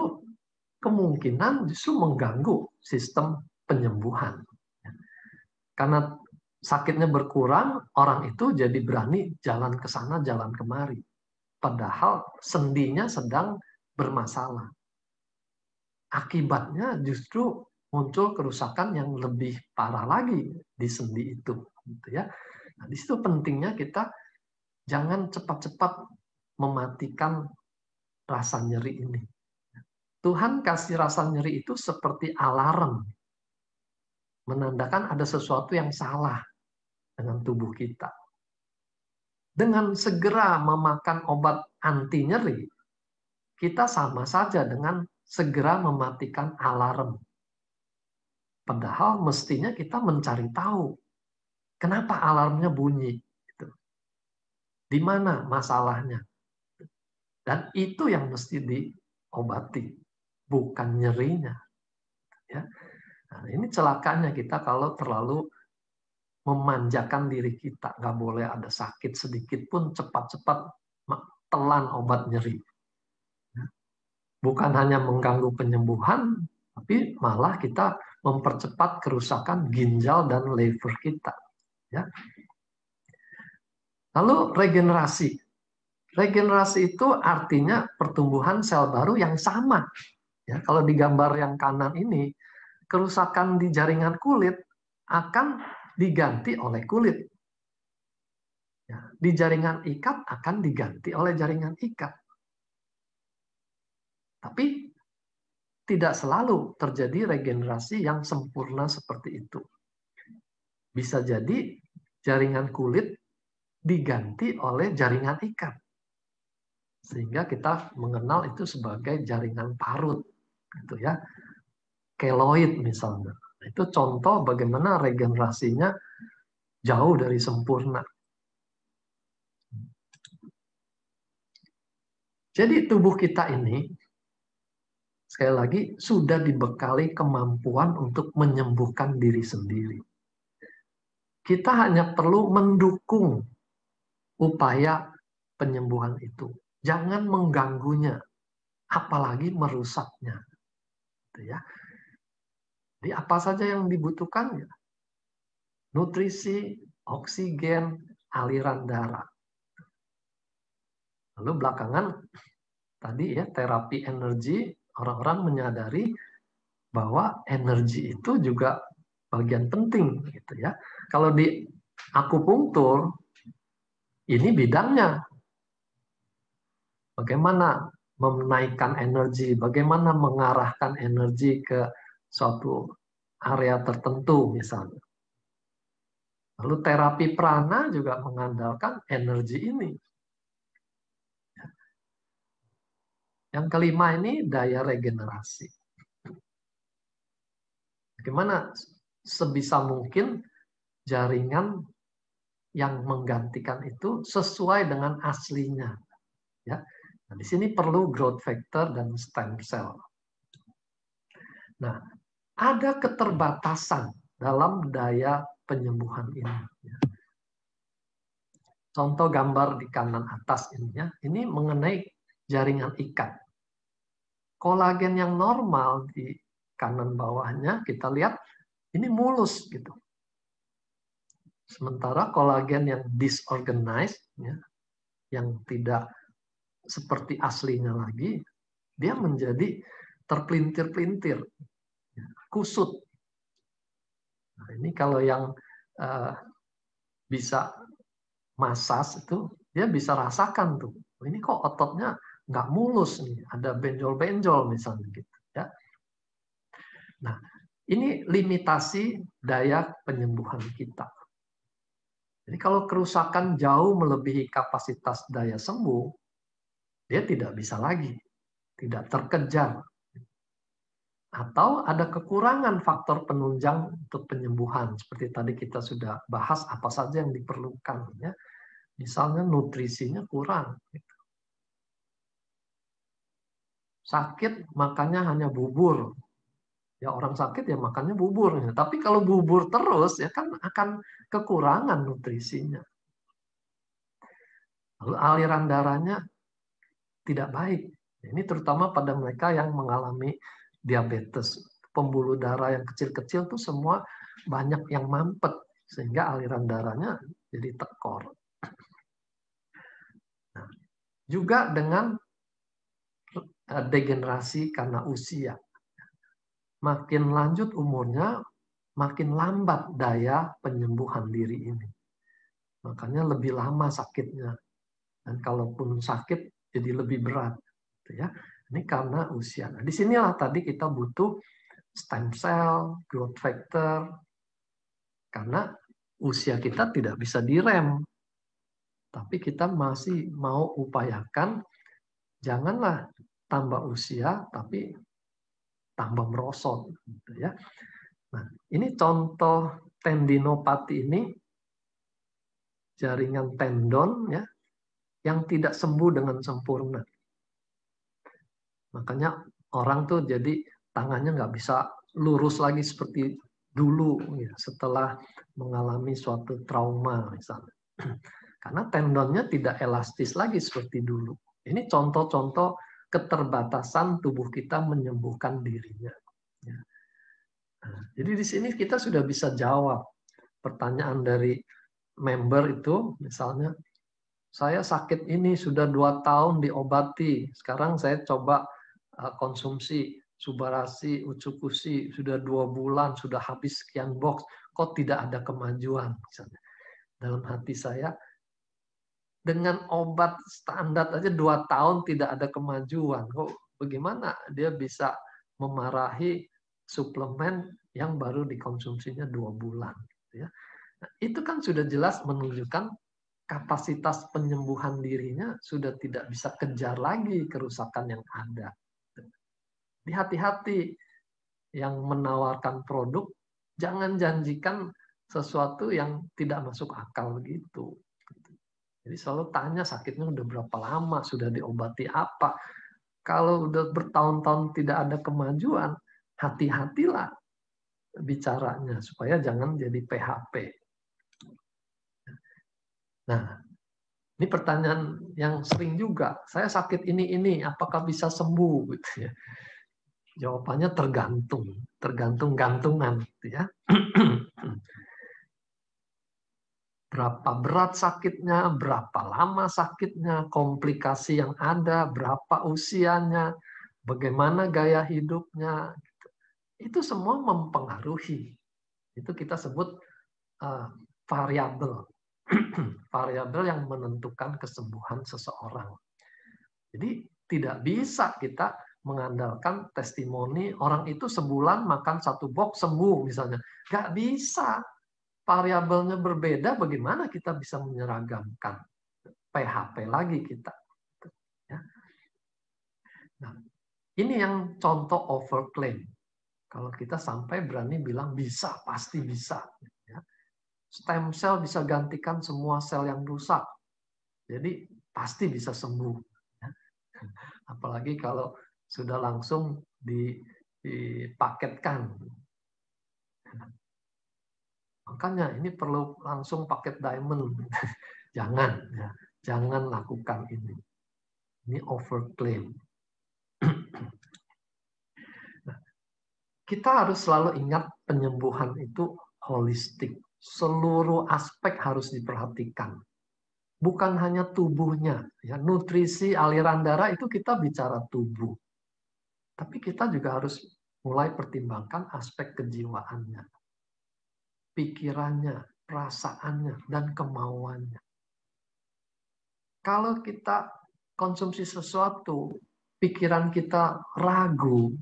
kemungkinan justru mengganggu sistem penyembuhan. Karena sakitnya berkurang, orang itu jadi berani jalan ke sana, jalan kemari. Padahal sendinya sedang bermasalah. Akibatnya justru muncul kerusakan yang lebih parah lagi di sendi itu. Gitu ya. Nah, di situ pentingnya kita jangan cepat-cepat mematikan rasa nyeri ini. Tuhan kasih rasa nyeri itu seperti alarm, menandakan ada sesuatu yang salah dengan tubuh kita. Dengan segera memakan obat anti nyeri, kita sama saja dengan segera mematikan alarm. Padahal mestinya kita mencari tahu kenapa alarmnya bunyi. Di mana masalahnya. Dan itu yang mesti diobati, bukan nyerinya. Ya. Nah, ini celakanya kita kalau terlalu memanjakan diri kita. Nggak boleh ada sakit sedikit pun cepat-cepat telan obat nyeri. Bukan hanya mengganggu penyembuhan, tapi malah kita mempercepat kerusakan ginjal dan liver kita. Ya. Lalu regenerasi. Regenerasi itu artinya pertumbuhan sel baru yang sama. Ya, kalau di gambar yang kanan ini, kerusakan di jaringan kulit akan diganti oleh kulit. Ya, di jaringan ikat akan diganti oleh jaringan ikat. Tapi tidak selalu terjadi regenerasi yang sempurna seperti itu. Bisa jadi jaringan kulit diganti oleh jaringan ikat. Sehingga kita mengenal itu sebagai jaringan parut. Gitu ya. Keloid misalnya. Itu contoh bagaimana regenerasinya jauh dari sempurna. Jadi tubuh kita ini, sekali lagi, sudah dibekali kemampuan untuk menyembuhkan diri sendiri. Kita hanya perlu mendukung upaya penyembuhan itu. Jangan mengganggunya, apalagi merusaknya. Jadi apa saja yang dibutuhkan? Nutrisi, oksigen, aliran darah. Lalu belakangan tadi ya terapi energi, orang-orang menyadari bahwa energi itu juga bagian penting gitu ya. Kalau di akupunktur ini bidangnya bagaimana menaikkan energi, bagaimana mengarahkan energi ke suatu area tertentu misalnya. Lalu terapi prana juga mengandalkan energi ini. Yang kelima ini daya regenerasi. Bagaimana sebisa mungkin jaringan yang menggantikan itu sesuai dengan aslinya. Ya. Nah, di sini perlu growth factor dan stem cell. Nah, ada keterbatasan dalam daya penyembuhan ini. Contoh gambar di kanan atas ini ya, ini mengenai jaringan ikat. Kolagen yang normal di kanan bawahnya kita lihat ini mulus gitu. Sementara kolagen yang disorganized ya, yang tidak seperti aslinya lagi, dia menjadi terpelintir-pelintir, kusut. Nah, ini kalau yang bisa massage itu, dia bisa rasakan tuh. Ini kok ototnya nggak mulus nih, ada benjol-benjol misalnya gitu. Ya. Nah, ini limitasi daya penyembuhan kita. Jadi kalau kerusakan jauh melebihi kapasitas daya sembuh, dia tidak bisa lagi, tidak terkejar. Atau ada kekurangan faktor penunjang untuk penyembuhan. Seperti tadi kita sudah bahas apa saja yang diperlukan. Ya. Misalnya nutrisinya kurang. Sakit makannya hanya bubur. Ya orang sakit ya makannya bubur. Tapi kalau bubur terus ya kan akan kekurangan nutrisinya. Lalu aliran darahnya tidak baik. Ini terutama pada mereka yang mengalami diabetes. Pembuluh darah yang kecil-kecil tuh semua banyak yang mampet. Sehingga aliran darahnya jadi tekor. Nah, juga dengan degenerasi karena usia. Makin lanjut umurnya, makin lambat daya penyembuhan diri ini. Makanya lebih lama sakitnya. Dan kalaupun sakit, jadi lebih berat. Ya. Ini karena usia. Nah, disinilah tadi kita butuh stem cell, growth factor, karena usia kita tidak bisa direm. Tapi kita masih mau upayakan, janganlah tambah usia, tapi tambah merosot. Gitu ya. Nah, ini contoh tendinopati ini, jaringan tendon ya, yang tidak sembuh dengan sempurna. Makanya orang tuh jadi tangannya nggak bisa lurus lagi seperti dulu ya, setelah mengalami suatu trauma misalnya. Karena tendonnya tidak elastis lagi seperti dulu. Ini contoh-contoh keterbatasan tubuh kita menyembuhkan dirinya. Ya. Nah, jadi di sini kita sudah bisa jawab pertanyaan dari member itu, misalnya, saya sakit ini sudah 2 tahun diobati, sekarang saya coba konsumsi Subarasi, Ucukusi, sudah 2 bulan, sudah habis sekian box, kok tidak ada kemajuan. Misalnya. Dalam hati saya, dengan obat standar aja 2 tahun tidak ada kemajuan, kok bagaimana dia bisa memarahi suplemen yang baru dikonsumsinya 2 bulan. Ya. Nah, itu kan sudah jelas menunjukkan kapasitas penyembuhan dirinya sudah tidak bisa kejar lagi kerusakan yang ada. Hati-hati yang menawarkan produk, jangan janjikan sesuatu yang tidak masuk akal begitu. Jadi selalu tanya sakitnya udah berapa lama, sudah diobati apa. Kalau udah bertahun-tahun tidak ada kemajuan, hati-hatilah bicaranya supaya jangan jadi PHP. Nah, ini pertanyaan yang sering juga. Saya sakit ini, apakah bisa sembuh? Gitu ya. Jawabannya tergantung gantungan. Gitu ya. Berapa berat sakitnya, berapa lama sakitnya, komplikasi yang ada, berapa usianya, bagaimana gaya hidupnya. Gitu. Itu semua mempengaruhi. Itu kita sebut variabel. Variabel yang menentukan kesembuhan seseorang. Jadi tidak bisa kita mengandalkan testimoni orang itu sebulan makan 1 box sembuh misalnya. Nggak bisa. Variabelnya berbeda, bagaimana kita bisa menyeragamkan? PHP lagi kita. Ya. Nah, ini yang contoh overclaim. Kalau kita sampai berani bilang bisa, pasti bisa. Ya. Stem cell bisa gantikan semua sel yang rusak. Jadi pasti bisa sembuh. Ya. Apalagi kalau sudah langsung dipaketkan. Makanya ini perlu langsung paket diamond. Jangan, ya. Jangan lakukan ini. Ini overclaim. Nah, kita harus selalu ingat penyembuhan itu holistik. Seluruh aspek harus diperhatikan. Bukan hanya tubuhnya. Ya, nutrisi, aliran darah itu kita bicara tubuh. Tapi kita juga harus mulai pertimbangkan aspek kejiwaannya, pikirannya, perasaannya, dan kemauannya. Kalau kita konsumsi sesuatu, pikiran kita ragu,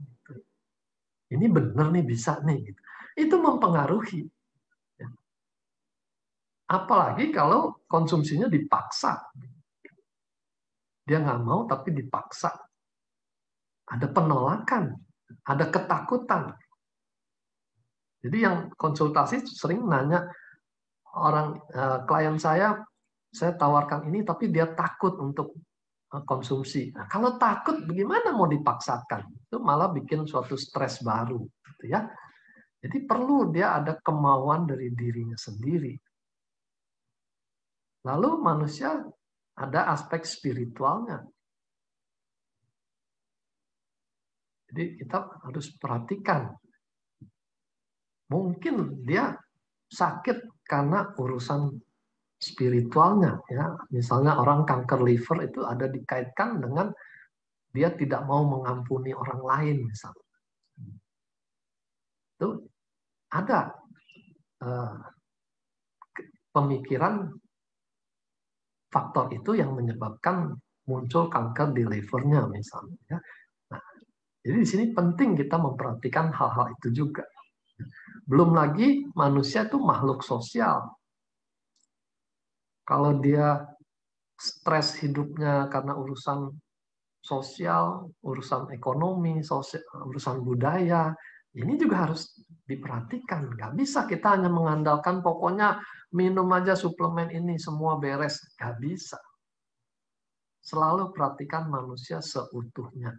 ini benar nih, bisa nih, itu mempengaruhi. Apalagi kalau konsumsinya dipaksa. Dia nggak mau tapi dipaksa. Ada penolakan, ada ketakutan. Jadi yang konsultasi sering nanya, klien saya tawarkan ini tapi dia takut untuk konsumsi. Nah, kalau takut bagaimana mau dipaksakan? Itu malah bikin suatu stres baru, gitu ya. Jadi perlu dia ada kemauan dari dirinya sendiri. Lalu manusia ada aspek spiritualnya. Jadi kita harus perhatikan. Mungkin dia sakit karena urusan spiritualnya, ya. Misalnya orang kanker liver itu ada dikaitkan dengan dia tidak mau mengampuni orang lain, misalnya. Itu ada pemikiran faktor itu yang menyebabkan muncul kanker di livernya, misalnya. Nah, jadi di sini penting kita memperhatikan hal-hal itu juga. Belum lagi manusia itu makhluk sosial. Kalau dia stres hidupnya karena urusan sosial, urusan ekonomi, urusan budaya, ini juga harus diperhatikan. Nggak bisa kita hanya mengandalkan pokoknya minum aja suplemen ini semua beres. Nggak bisa. Selalu perhatikan manusia seutuhnya.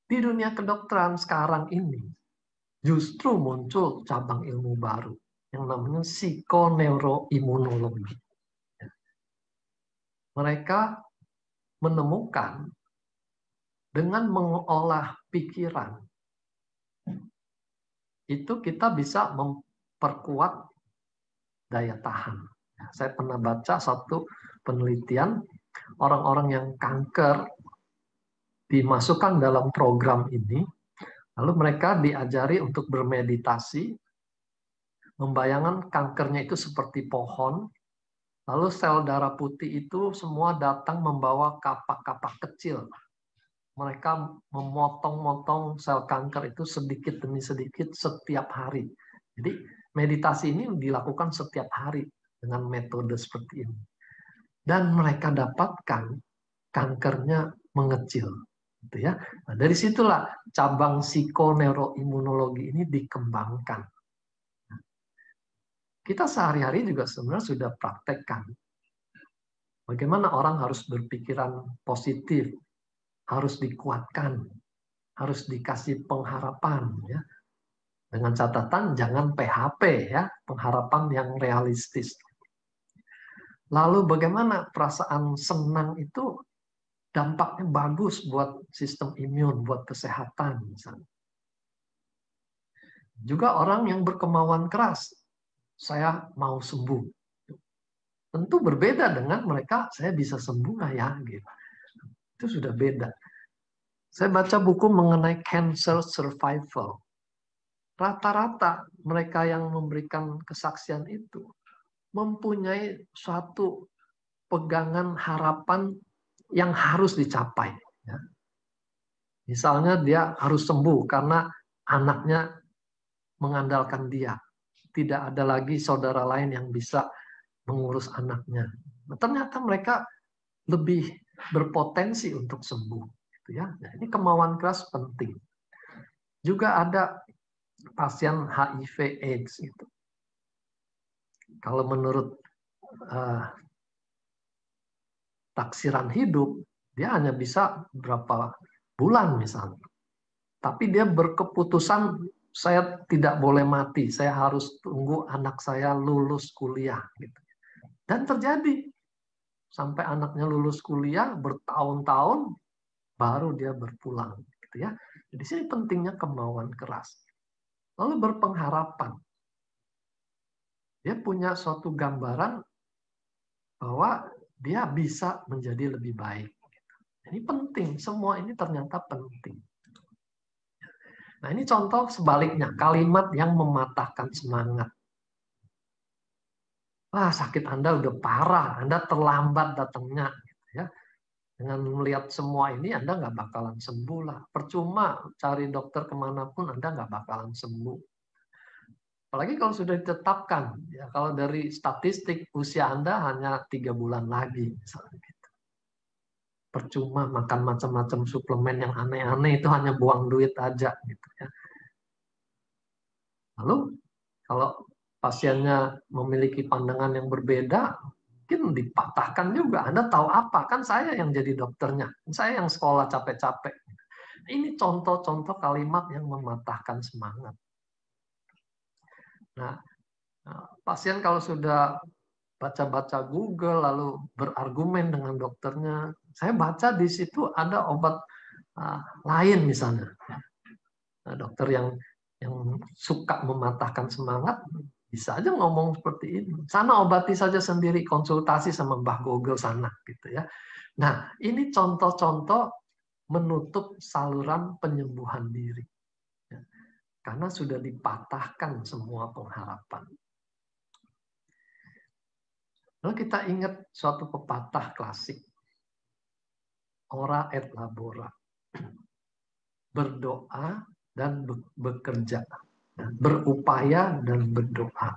Di dunia kedokteran sekarang ini justru muncul cabang ilmu baru yang namanya psikoneuroimunologi. Mereka menemukan dengan mengolah pikiran itu kita bisa memperkuat daya tahan. Saya pernah baca satu penelitian, orang-orang yang kanker dimasukkan dalam program ini, lalu mereka diajari untuk bermeditasi, membayangkan kankernya itu seperti pohon, lalu sel darah putih itu semua datang membawa kapak-kapak kecil. Mereka memotong-motong sel kanker itu sedikit demi sedikit setiap hari. Jadi meditasi ini dilakukan setiap hari dengan metode seperti ini. Dan mereka dapatkan kankernya mengecil. Gitu ya. Nah, dari situlah cabang psikoneuroimunologi ini dikembangkan. Kita sehari-hari juga sebenarnya sudah praktekkan. Bagaimana orang harus berpikiran positif, harus dikuatkan, harus dikasih pengharapan, ya. Dengan catatan jangan PHP, ya, pengharapan yang realistis. Lalu bagaimana perasaan senang itu dampaknya bagus buat sistem imun, buat kesehatan misalnya. Juga orang yang berkemauan keras, saya mau sembuh. Tentu berbeda dengan mereka, saya bisa sembuh nggak ya? Gitu. Itu sudah beda. Saya baca buku mengenai cancer survival. Rata-rata mereka yang memberikan kesaksian itu mempunyai suatu pegangan harapan yang harus dicapai. Misalnya dia harus sembuh karena anaknya mengandalkan dia. Tidak ada lagi saudara lain yang bisa mengurus anaknya. Nah, ternyata mereka lebih berpotensi untuk sembuh. Gitu ya. Nah, ini kemauan keras penting. Juga ada pasien HIV/AIDS gitu. Kalau menurut taksiran hidup, dia hanya bisa berapa bulan misalnya. Tapi dia berkeputusan, saya tidak boleh mati, saya harus tunggu anak saya lulus kuliah. Gitu. Dan terjadi. Sampai anaknya lulus kuliah, bertahun-tahun, baru dia berpulang. Gitu ya. Jadi sini pentingnya kemauan keras. Lalu berpengharapan. Dia punya suatu gambaran bahwa dia bisa menjadi lebih baik. Ini penting, semua ini ternyata penting. Nah, ini contoh sebaliknya, kalimat yang mematahkan semangat. Wah, sakit Anda udah parah, Anda terlambat datangnya. Gitu ya. Dengan melihat semua ini, Anda nggak bakalan sembuh lah. Percuma cari dokter kemanapun, Anda nggak bakalan sembuh. Apalagi kalau sudah ditetapkan, ya kalau dari statistik usia Anda hanya 3 bulan lagi, misalnya gitu. Percuma makan macam-macam suplemen yang aneh-aneh, itu hanya buang duit aja, gitu ya. Lalu kalau pasiennya memiliki pandangan yang berbeda, mungkin dipatahkan juga. Anda tahu apa? Kan saya yang jadi dokternya, saya yang sekolah capek-capek. Ini contoh-contoh kalimat yang mematahkan semangat. Nah, pasien kalau sudah baca-baca Google lalu berargumen dengan dokternya, saya baca di situ ada obat lain misalnya. Nah, dokter yang suka mematahkan semangat bisa aja ngomong seperti ini. Sana obati saja sendiri, konsultasi sama Mbah Google sana gitu ya. Nah, ini contoh-contoh menutup saluran penyembuhan diri. Karena sudah dipatahkan semua pengharapan. Lalu kita ingat suatu pepatah klasik. Ora et labora. Berdoa dan bekerja. Berupaya dan berdoa.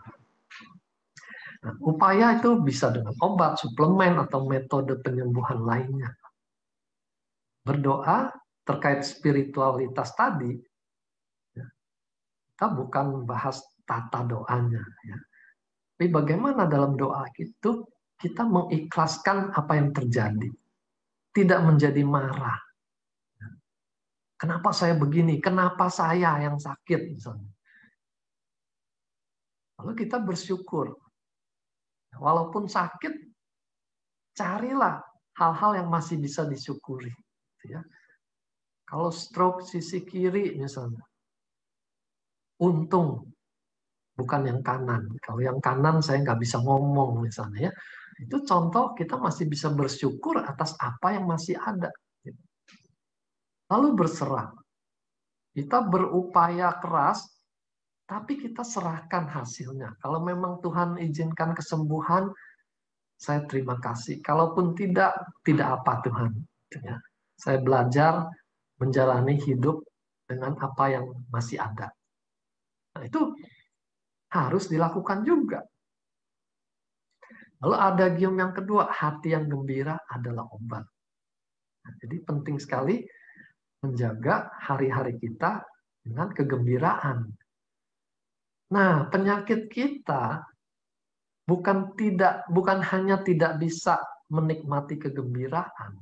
Nah, upaya itu bisa dengan obat, suplemen, atau metode penyembuhan lainnya. Berdoa terkait spiritualitas tadi, kita bukan bahas tata doanya. Ya. Tapi bagaimana dalam doa itu kita mengikhlaskan apa yang terjadi. Tidak menjadi marah. Kenapa saya begini? Kenapa saya yang sakit? Misalnya. Lalu kita bersyukur. Walaupun sakit, carilah hal-hal yang masih bisa disyukuri. Ya. Kalau stroke sisi kiri misalnya, untung bukan yang kanan. Kalau yang kanan saya nggak bisa ngomong misalnya ya. Itu contoh kita masih bisa bersyukur atas apa yang masih ada. Lalu berserah. Kita berupaya keras, tapi kita serahkan hasilnya. Kalau memang Tuhan izinkan kesembuhan, saya terima kasih. Kalaupun tidak apa Tuhan. Saya belajar menjalani hidup dengan apa yang masih ada. Nah, itu harus dilakukan juga. Lalu ada gium yang kedua, hati yang gembira adalah obat. Nah, jadi penting sekali menjaga hari-hari kita dengan kegembiraan. Nah, penyakit kita bukan hanya tidak bisa menikmati kegembiraan,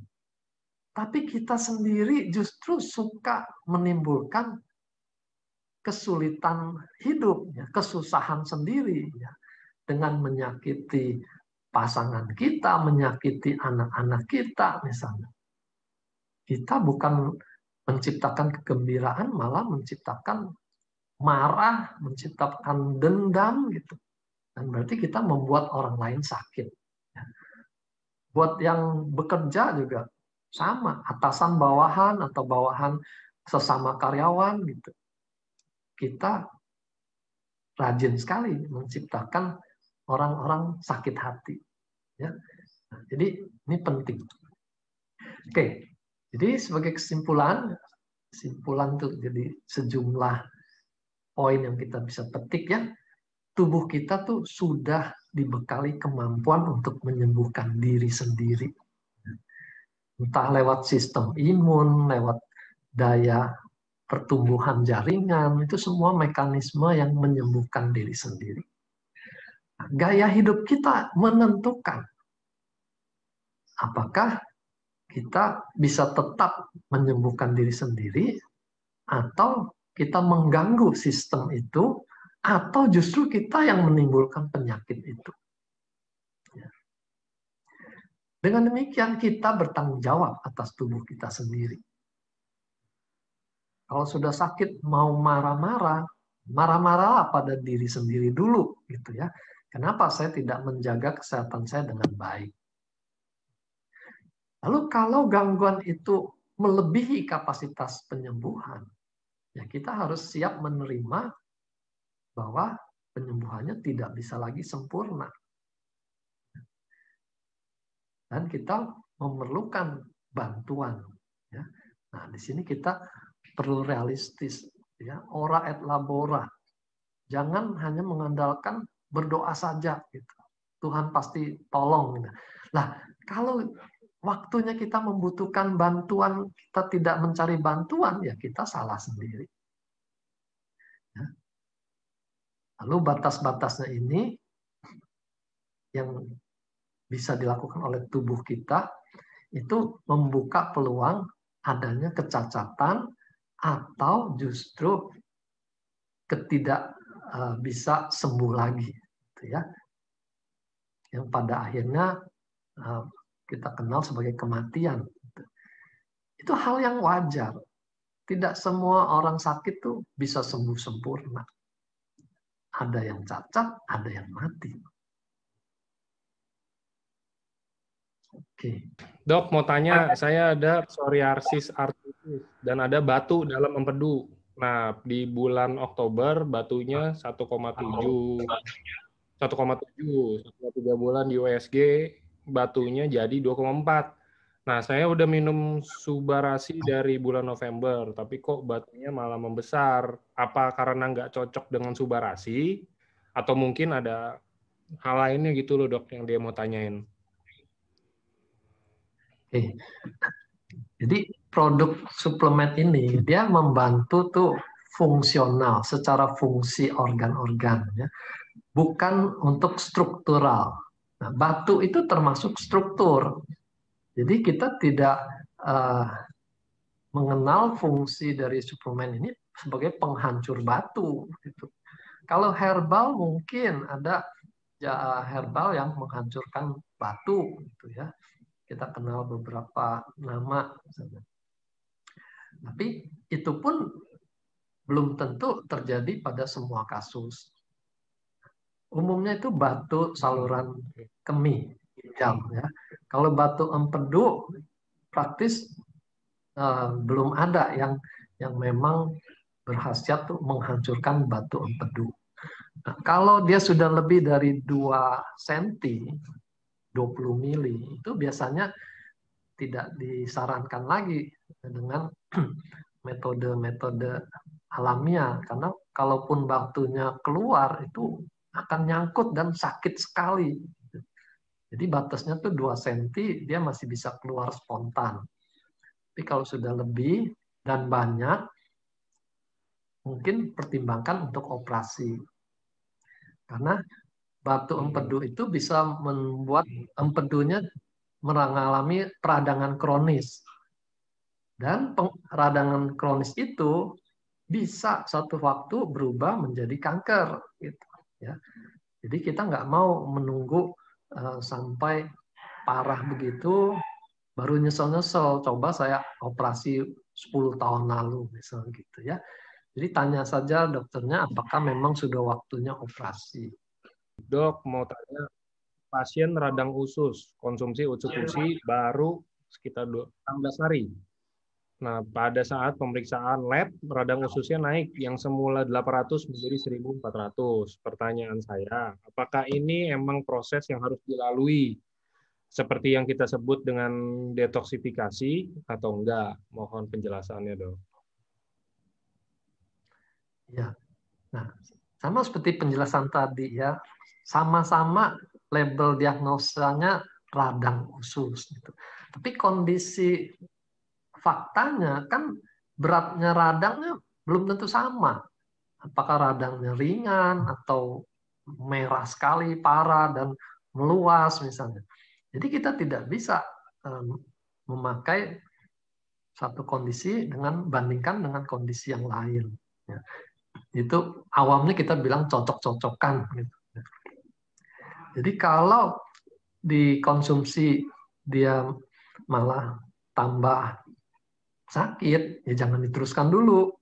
tapi kita sendiri justru suka menimbulkan kesulitan hidup, kesusahan sendiri, dengan menyakiti pasangan kita, menyakiti anak-anak kita, misalnya. Kita bukan menciptakan kegembiraan, malah menciptakan marah, menciptakan dendam, gitu. Dan berarti kita membuat orang lain sakit. Buat yang bekerja juga sama, atasan bawahan atau bawahan sesama karyawan, gitu. Kita rajin sekali menciptakan orang-orang sakit hati. Ya. Nah, jadi ini penting. Oke, jadi sebagai kesimpulan tuh jadi sejumlah poin yang kita bisa petik ya. Tubuh kita tuh sudah dibekali kemampuan untuk menyembuhkan diri sendiri. Entah lewat sistem imun, lewat daya pertumbuhan jaringan, itu semua mekanisme yang menyembuhkan diri sendiri. Gaya hidup kita menentukan apakah kita bisa tetap menyembuhkan diri sendiri atau kita mengganggu sistem itu atau justru kita yang menimbulkan penyakit itu. Dengan demikian kita bertanggung jawab atas tubuh kita sendiri. Kalau sudah sakit mau marah-marah, marah-marahlah pada diri sendiri dulu gitu ya. Kenapa saya tidak menjaga kesehatan saya dengan baik? Lalu kalau gangguan itu melebihi kapasitas penyembuhan, ya kita harus siap menerima bahwa penyembuhannya tidak bisa lagi sempurna. Dan kita memerlukan bantuan. Ya. Nah, di sini kita perlu realistis, ya, ora et labora. Jangan hanya mengandalkan berdoa saja, gitu. Tuhan pasti tolong. Nah, kalau waktunya kita membutuhkan bantuan, kita tidak mencari bantuan, ya kita salah sendiri. Ya. Lalu batas-batasnya ini yang bisa dilakukan oleh tubuh kita itu membuka peluang adanya kecacatan atau justru ketidak bisa sembuh lagi, gitu ya. Yang pada akhirnya kita kenal sebagai kematian. Itu hal yang wajar. Tidak semua orang sakit tuh bisa sembuh sempurna. Ada yang cacat, ada yang mati. Oke. Dok, mau tanya, saya ada psoriasis artritis dan ada batu dalam empedu. Nah, di bulan Oktober batunya 1,7, 1,3 bulan di USG batunya jadi 2,4. Nah, saya udah minum Subarasi dari bulan November, tapi kok batunya malah membesar. Apa karena nggak cocok dengan Subarasi? Atau mungkin ada hal lainnya gitu loh dok yang dia mau tanyain. Oke. Jadi produk suplemen ini dia membantu tuh fungsional secara fungsi organ-organ ya, bukan untuk struktural. Nah, batu itu termasuk struktur. Jadi kita tidak mengenal fungsi dari suplemen ini sebagai penghancur batu. Gitu. Kalau herbal mungkin ada herbal yang menghancurkan batu, gitu ya. Kita kenal beberapa nama. Tapi itu pun belum tentu terjadi pada semua kasus. Umumnya itu batu saluran kemih, ginjal. Ya. Kalau batu empedu praktis belum ada yang memang berkhasiat tuh menghancurkan batu empedu. Nah, kalau dia sudah lebih dari 2 cm, 20 mili, itu biasanya tidak disarankan lagi dengan metode-metode alamiah. Karena kalaupun batunya keluar, itu akan nyangkut dan sakit sekali. Jadi batasnya tuh 2 cm, dia masih bisa keluar spontan. Tapi kalau sudah lebih dan banyak, mungkin pertimbangkan untuk operasi. Karena batu empedu itu bisa membuat empedunya mengalami peradangan kronis. Dan peradangan kronis itu bisa suatu waktu berubah menjadi kanker. Gitu, ya. Jadi kita nggak mau menunggu sampai parah begitu, baru nyesel-nyesel. Coba saya operasi 10 tahun lalu, misalnya gitu ya. Jadi tanya saja dokternya apakah memang sudah waktunya operasi. Dok, mau tanya, pasien radang usus, konsumsi usus baru sekitar 16 hari. Nah, pada saat pemeriksaan lab, radang ususnya naik yang semula 800 menjadi 1.400. Pertanyaan saya, apakah ini emang proses yang harus dilalui? Seperti yang kita sebut dengan detoksifikasi atau enggak? Mohon penjelasannya, dok. Ya, nah sama seperti penjelasan tadi ya, sama-sama label diagnosanya radang usus. Gitu. Tapi kondisi faktanya kan beratnya radangnya belum tentu sama. Apakah radangnya ringan atau merah sekali, parah, dan meluas misalnya. Jadi kita tidak bisa memakai satu kondisi dengan bandingkan dengan kondisi yang lain. Ya. Itu awamnya kita bilang cocok-cocokan. Gitu. Jadi kalau dikonsumsi dia malah tambah sakit, ya jangan diteruskan dulu.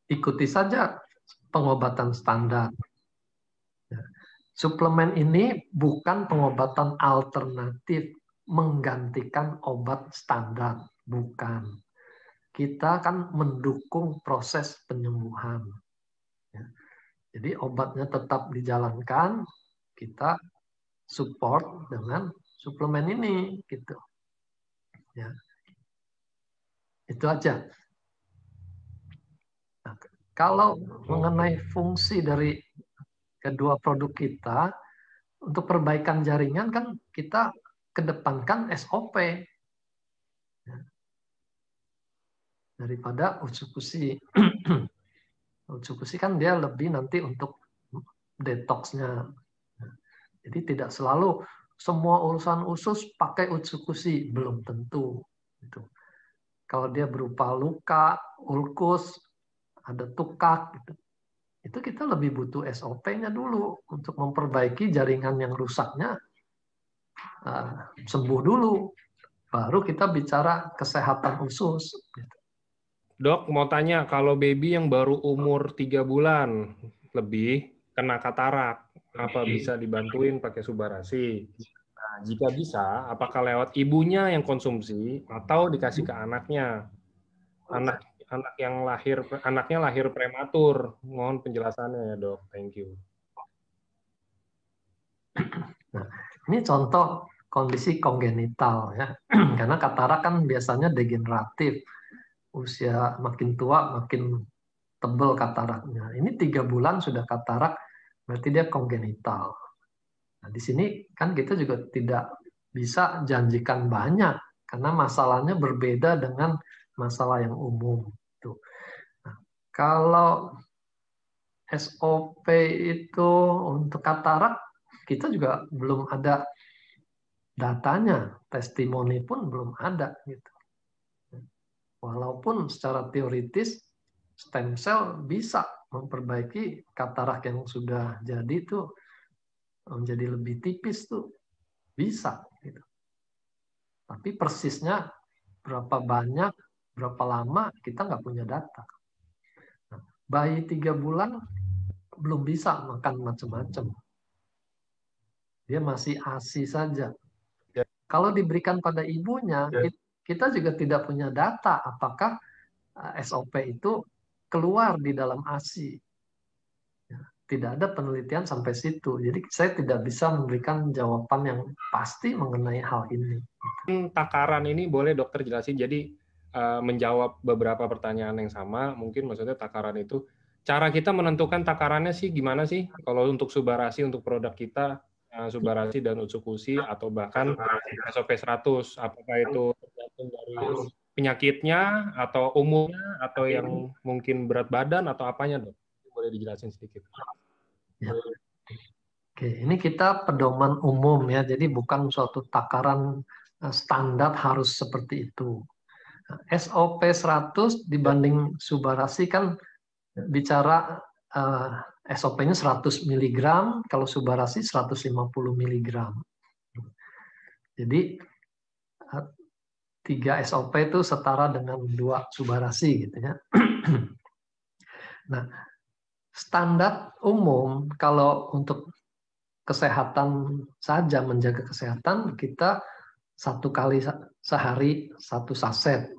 Ikuti saja pengobatan standar. Ya. Suplemen ini bukan pengobatan alternatif menggantikan obat standar, bukan. Kita kan mendukung proses penyembuhan. Ya. Jadi obatnya tetap dijalankan, kita support dengan suplemen ini, gitu. Ya. Itu aja. Nah, kalau mengenai fungsi dari kedua produk kita, untuk perbaikan jaringan kan kita kedepankan SOP ya, daripada Utsukushi. Utsukushi kan dia lebih nanti untuk detoxnya. Jadi tidak selalu semua urusan usus pakai Utsukushi, belum tentu. Gitu. Kalau dia berupa luka, ulkus, ada tukak, gitu, itu kita lebih butuh SOP-nya dulu untuk memperbaiki jaringan yang rusaknya, sembuh dulu. Baru kita bicara kesehatan usus. Dok, mau tanya, kalau baby yang baru umur 3 bulan lebih kena katarak, apa bisa dibantuin pakai Subarasi? Nah, jika bisa, apakah lewat ibunya yang konsumsi atau dikasih ke anaknya? Anaknya lahir prematur. Mohon penjelasannya ya, Dok. Thank you. Nah, ini contoh kondisi kongenital ya. Karena katarak kan biasanya degeneratif. Usia makin tua makin tebal kataraknya. Ini 3 bulan sudah katarak, berarti dia kongenital. Nah, di sini kan kita juga tidak bisa janjikan banyak karena masalahnya berbeda dengan masalah yang umum. Nah, kalau SOP itu untuk katarak kita juga belum ada datanya, testimoni pun belum ada gitu. Walaupun secara teoritis stem cell bisa memperbaiki katarak yang sudah jadi itu menjadi lebih tipis tuh, bisa gitu. Tapi persisnya berapa banyak, berapa lama kita nggak punya data. Nah, bayi 3 bulan belum bisa makan macam-macam. Dia masih ASI saja. Kalau diberikan pada ibunya, kita juga tidak punya data apakah SOP itu keluar di dalam ASI. Tidak ada penelitian sampai situ. Jadi saya tidak bisa memberikan jawaban yang pasti mengenai hal ini. Takaran ini boleh dokter jelasin. Jadi menjawab beberapa pertanyaan yang sama, mungkin maksudnya takaran itu, cara kita menentukan takarannya sih gimana sih? Kalau untuk Subarasi, untuk produk kita, Subarasi dan Utsukushi, atau bahkan SOP 100, apakah itu tergantung dari penyakitnya, atau umurnya, atau yang mungkin berat badan, atau apanya, dok? Boleh dijelasin sedikit. Ya. Oke, ini kita pedoman umum ya, jadi bukan suatu takaran standar harus seperti itu. SOP 100 dibanding Subarasi kan bicara SOP-nya 100 mg, kalau Subarasi 150 mg. Jadi 3 SOP itu setara dengan 2 Subarasi gitu ya. Nah, standar umum kalau untuk kesehatan saja, menjaga kesehatan, kita 1 kali sehari 1 saset.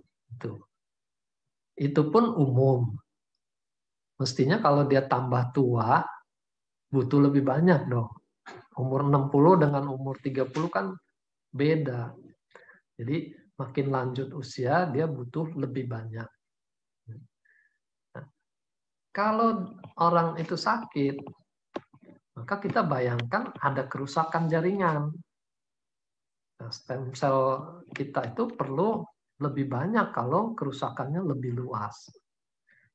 Itu pun umum. Mestinya kalau dia tambah tua, butuh lebih banyak dong. Umur 60 dengan umur 30 kan beda. Jadi makin lanjut usia, dia butuh lebih banyak. Nah, kalau orang itu sakit, maka kita bayangkan ada kerusakan jaringan. Nah, stem cell kita itu perlu lebih banyak kalau kerusakannya lebih luas.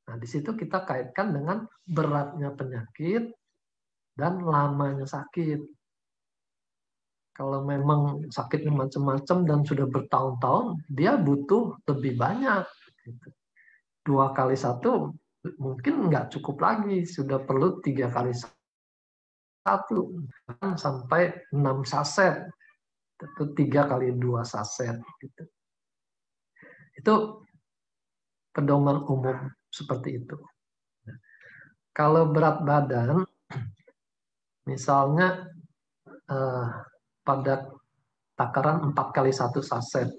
Nah, di situ kita kaitkan dengan beratnya penyakit dan lamanya sakit. Kalau memang sakitnya macam-macam dan sudah bertahun-tahun, dia butuh lebih banyak. 2 kali 1 mungkin nggak cukup lagi, sudah perlu 3 kali 1 sampai 6 saset. Itu 3 kali 2 saset. Itu pedoman umum seperti itu. Kalau berat badan, misalnya pada takaran 4 kali 1 saset.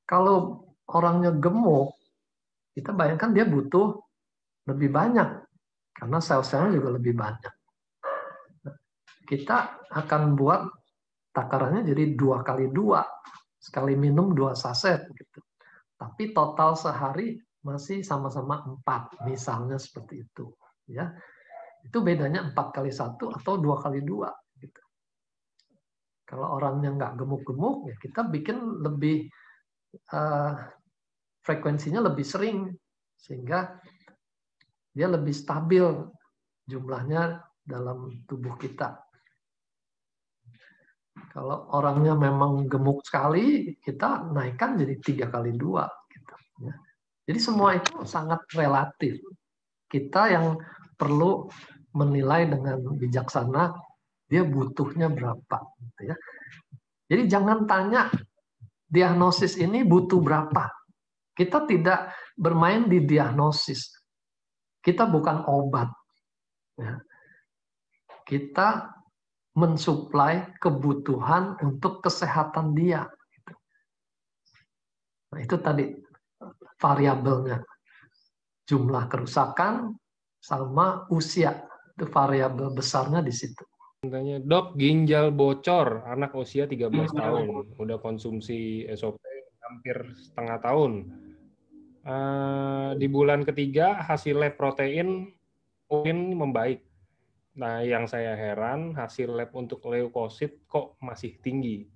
Kalau orangnya gemuk, kita bayangkan dia butuh lebih banyak, karena sel-selnya juga lebih banyak. Kita akan buat takarannya jadi 2 kali 2, sekali minum 2 saset. Gitu. Tapi total sehari masih sama-sama 4, misalnya seperti itu. Ya, itu bedanya 4 kali 1 atau 2 kali 2. Gitu. Kalau orangnya nggak gemuk-gemuk, ya kita bikin lebih frekuensinya lebih sering, sehingga dia lebih stabil jumlahnya dalam tubuh kita. Kalau orangnya memang gemuk sekali, kita naikkan jadi 3 kali 2. Gitu. Jadi semua itu sangat relatif. Kita yang perlu menilai dengan bijaksana, dia butuhnya berapa. Gitu ya. Jadi jangan tanya diagnosis ini butuh berapa. Kita tidak bermain di diagnosis. Kita bukan obat. Ya. Kita mensuplai kebutuhan untuk kesehatan dia. Nah, itu tadi variabelnya. Jumlah kerusakan sama usia. Itu variabel besarnya di situ. Tanya, Dok, ginjal bocor, anak usia 13 tahun, udah konsumsi SOP hampir setengah tahun. Di bulan ketiga, hasil lab protein urin membaik. Nah, yang saya heran, hasil lab untuk leukosit kok masih tinggi.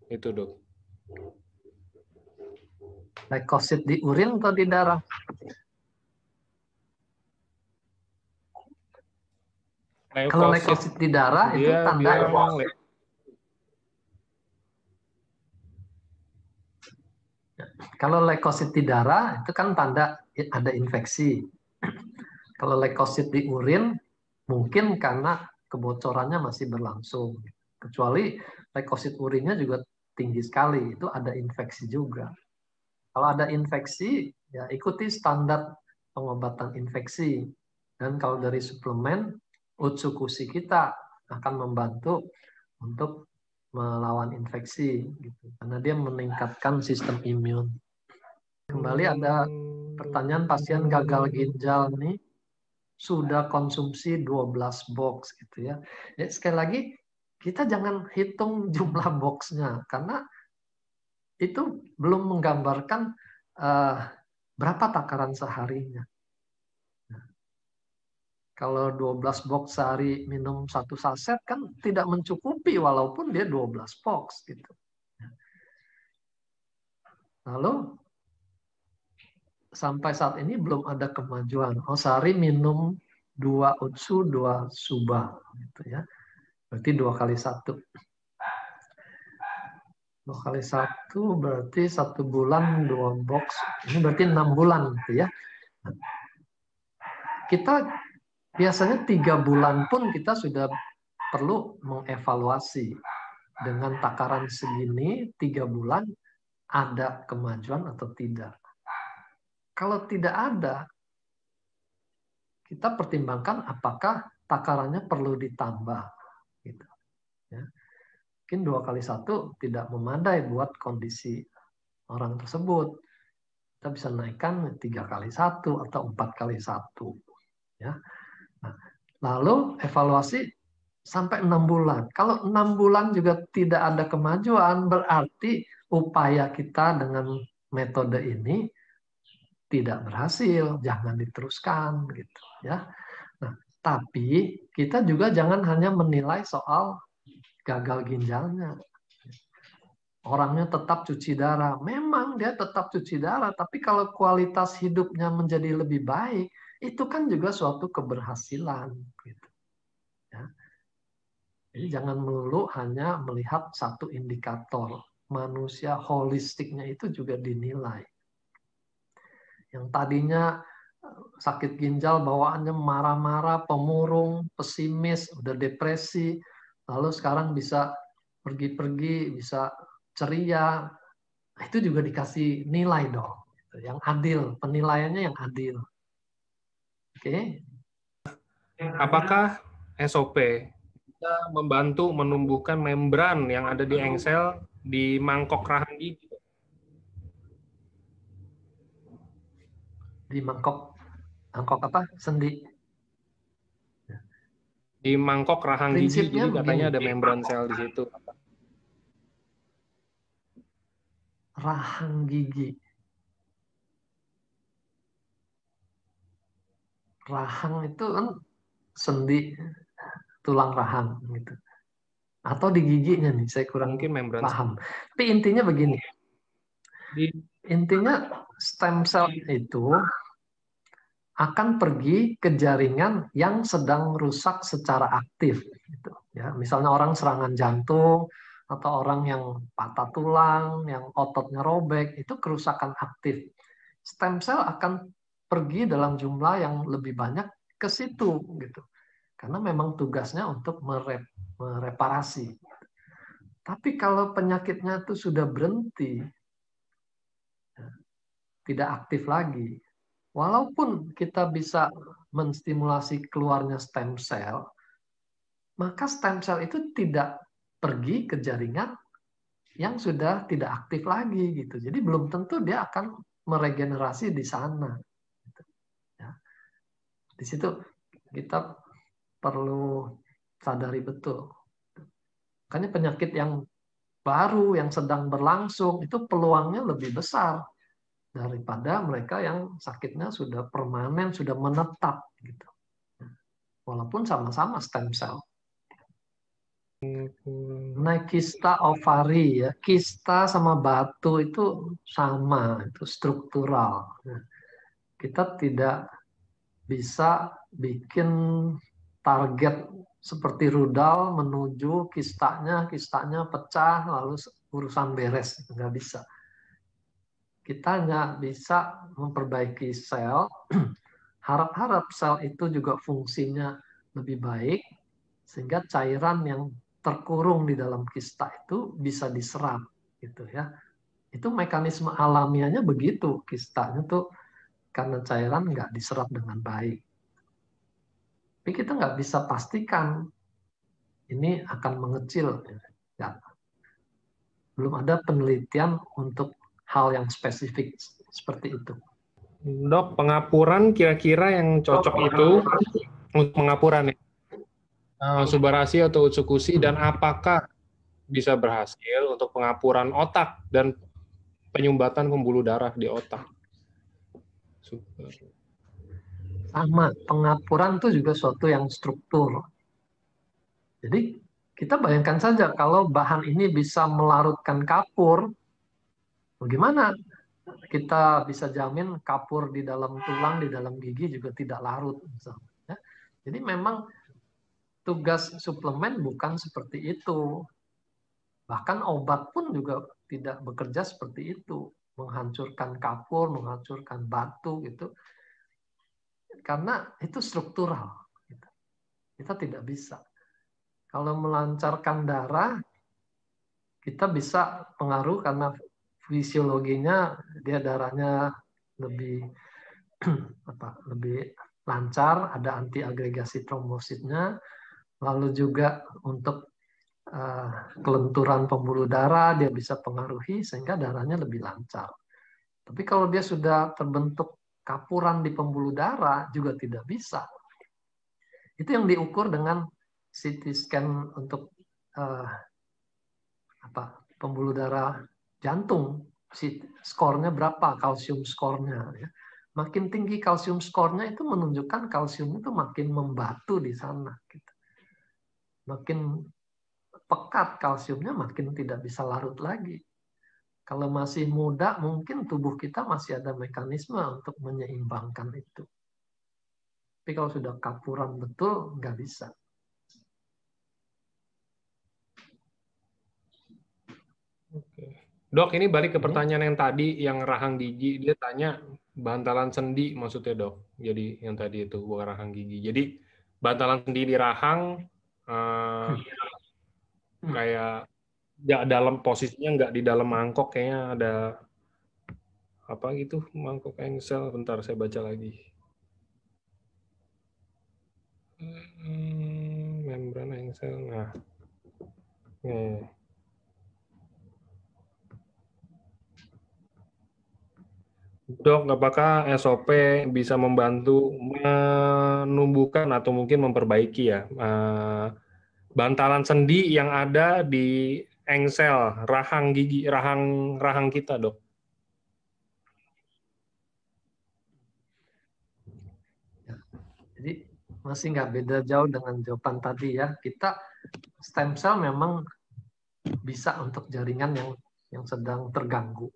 Itu, Dok. Leukosit di urin atau di darah? Kalau leukosit di darah itu tanda kalau leukosit di darah itu kan tanda ada infeksi. Kalau leukosit di urin mungkin karena kebocorannya masih berlangsung. Kecuali leukosit urinnya juga tinggi sekali, itu ada infeksi juga. Kalau ada infeksi, ya ikuti standar pengobatan infeksi. Dan kalau dari suplemen, Utsukushi kita akan membantu untuk melawan infeksi, gitu. Karena dia meningkatkan sistem imun. Kembali ada pertanyaan pasien gagal ginjal nih sudah konsumsi 12 box gitu ya. Ya sekali lagi kita jangan hitung jumlah boxnya karena itu belum menggambarkan berapa takaran seharinya. Kalau 12 box sehari minum 1 saset kan tidak mencukupi walaupun dia 12 box gitu. Lalu sampai saat ini belum ada kemajuan. Oh, sehari minum 2 utsu, 2 suba gitu ya. Berarti 2 kali 1. 2 kali 1 berarti 1 bulan 2 box. Ini berarti 6 bulan gitu ya. Kita biasanya 3 bulan pun kita sudah perlu mengevaluasi. Dengan takaran segini 3 bulan ada kemajuan atau tidak. Kalau tidak ada, kita pertimbangkan apakah takarannya perlu ditambah. Gitu. Ya. Mungkin 2 kali 1 tidak memadai buat kondisi orang tersebut. Kita bisa naikkan 3 kali 1 atau 4 kali 1. Ya. Nah, lalu evaluasi sampai 6 bulan. Kalau 6 bulan juga tidak ada kemajuan, berarti upaya kita dengan metode ini tidak berhasil, jangan diteruskan gitu ya. Nah, tapi kita juga jangan hanya menilai soal gagal ginjalnya. Orangnya tetap cuci darah. Memang dia tetap cuci darah, tapi kalau kualitas hidupnya menjadi lebih baik, itu kan juga suatu keberhasilan. Gitu. Ya. Jadi jangan melulu hanya melihat satu indikator. Manusia holistiknya itu juga dinilai. Yang tadinya sakit ginjal, bawaannya marah-marah, pemurung, pesimis, udah depresi, lalu sekarang bisa pergi-pergi, bisa ceria, itu juga dikasih nilai dong, yang adil, penilaiannya yang adil. Oke. Apakah SOP bisa membantu menumbuhkan membran yang ada di engsel di mangkok rahang gigi? Di mangkok apa? Sendi. Di mangkok rahang gigi, Prinsipnya jadi katanya begini. ada membran sel di situ. Rahang gigi. Rahang itu kan sendi, tulang rahang gitu. Atau di giginya nih, saya kurang Mungkin membran paham. Tapi intinya begini. di Intinya stem cell itu akan pergi ke jaringan yang sedang rusak secara aktif. Gitu. Ya, misalnya orang serangan jantung atau orang yang patah tulang, yang ototnya robek, itu kerusakan aktif. Stem cell akan pergi dalam jumlah yang lebih banyak ke situ, gitu. Karena memang tugasnya untuk mereparasi. Tapi kalau penyakitnya itu sudah berhenti, tidak aktif lagi, walaupun kita bisa menstimulasi keluarnya stem cell, maka stem cell itu tidak pergi ke jaringan yang sudah tidak aktif lagi gitu. Jadi belum tentu dia akan meregenerasi di sana. Ya. Di situ kita perlu sadari betul. Makanya penyakit yang baru, yang sedang berlangsung, itu peluangnya lebih besar daripada mereka yang sakitnya sudah permanen, sudah menetap. Gitu. Walaupun sama-sama stem cell. Nah, kista ovari ya, kista sama batu itu sama, itu struktural. Nah, kita tidak bisa bikin target seperti rudal menuju kistanya pecah lalu urusan beres, nggak bisa. Kita hanya bisa memperbaiki sel, harap-harap sel itu juga fungsinya lebih baik sehingga cairan yang terkurung di dalam kista itu bisa diserap gitu ya. Itu mekanisme alamiahnya begitu, kistanya tuh karena cairan nggak diserap dengan baik. Tapi kita nggak bisa pastikan ini akan mengecil. Ya. Belum ada penelitian untuk hal yang spesifik seperti itu. Dok, pengapuran kira-kira yang cocok itu untuk pengapuran ya? Subarasi atau utsukushi, dan apakah bisa berhasil untuk pengapuran otak dan penyumbatan pembuluh darah di otak? Sama, pengapuran itu juga suatu yang struktur. Jadi kita bayangkan saja kalau bahan ini bisa melarutkan kapur, bagaimana kita bisa jamin kapur di dalam tulang, di dalam gigi juga tidak larut. Misalnya. Jadi memang tugas suplemen bukan seperti itu. Bahkan obat pun juga tidak bekerja seperti itu. Menghancurkan kapur, menghancurkan batu gitu. Karena itu struktural. Kita tidak bisa. Kalau melancarkan darah, kita bisa pengaruh karena fisiologinya dia darahnya lebih lebih lancar, ada antiagregasi trombositnya, lalu juga untuk kelenturan pembuluh darah dia bisa pengaruhi sehingga darahnya lebih lancar. Tapi kalau dia sudah terbentuk kapuran di pembuluh darah juga tidak bisa. Itu yang diukur dengan CT scan untuk pembuluh darah jantung. Skornya berapa, kalsium skornya. Ya. Makin tinggi kalsium skornya itu menunjukkan kalsium itu makin membatu di sana. Gitu. Makin pekat, kalsiumnya makin tidak bisa larut lagi. Kalau masih muda, mungkin tubuh kita masih ada mekanisme untuk menyeimbangkan itu. Tapi kalau sudah kapuran betul, nggak bisa. Oke. Dok, ini balik ke pertanyaan yang tadi, yang rahang gigi. Dia tanya bantalan sendi maksudnya, Dok. Jadi yang tadi itu bukan rahang gigi. Jadi bantalan sendi di rahang kayak ya dalam posisinya nggak di dalam mangkok, kayaknya ada apa gitu, mangkok engsel. Bentar saya baca lagi. Membran engsel. Nah, nih. Dok, apakah SOP bisa membantu menumbuhkan atau mungkin memperbaiki ya bantalan sendi yang ada di engsel, rahang gigi, rahang kita, Dok? Ya. Jadi masih nggak beda jauh dengan jawaban tadi ya. Kita stem cell memang bisa untuk jaringan yang sedang terganggu.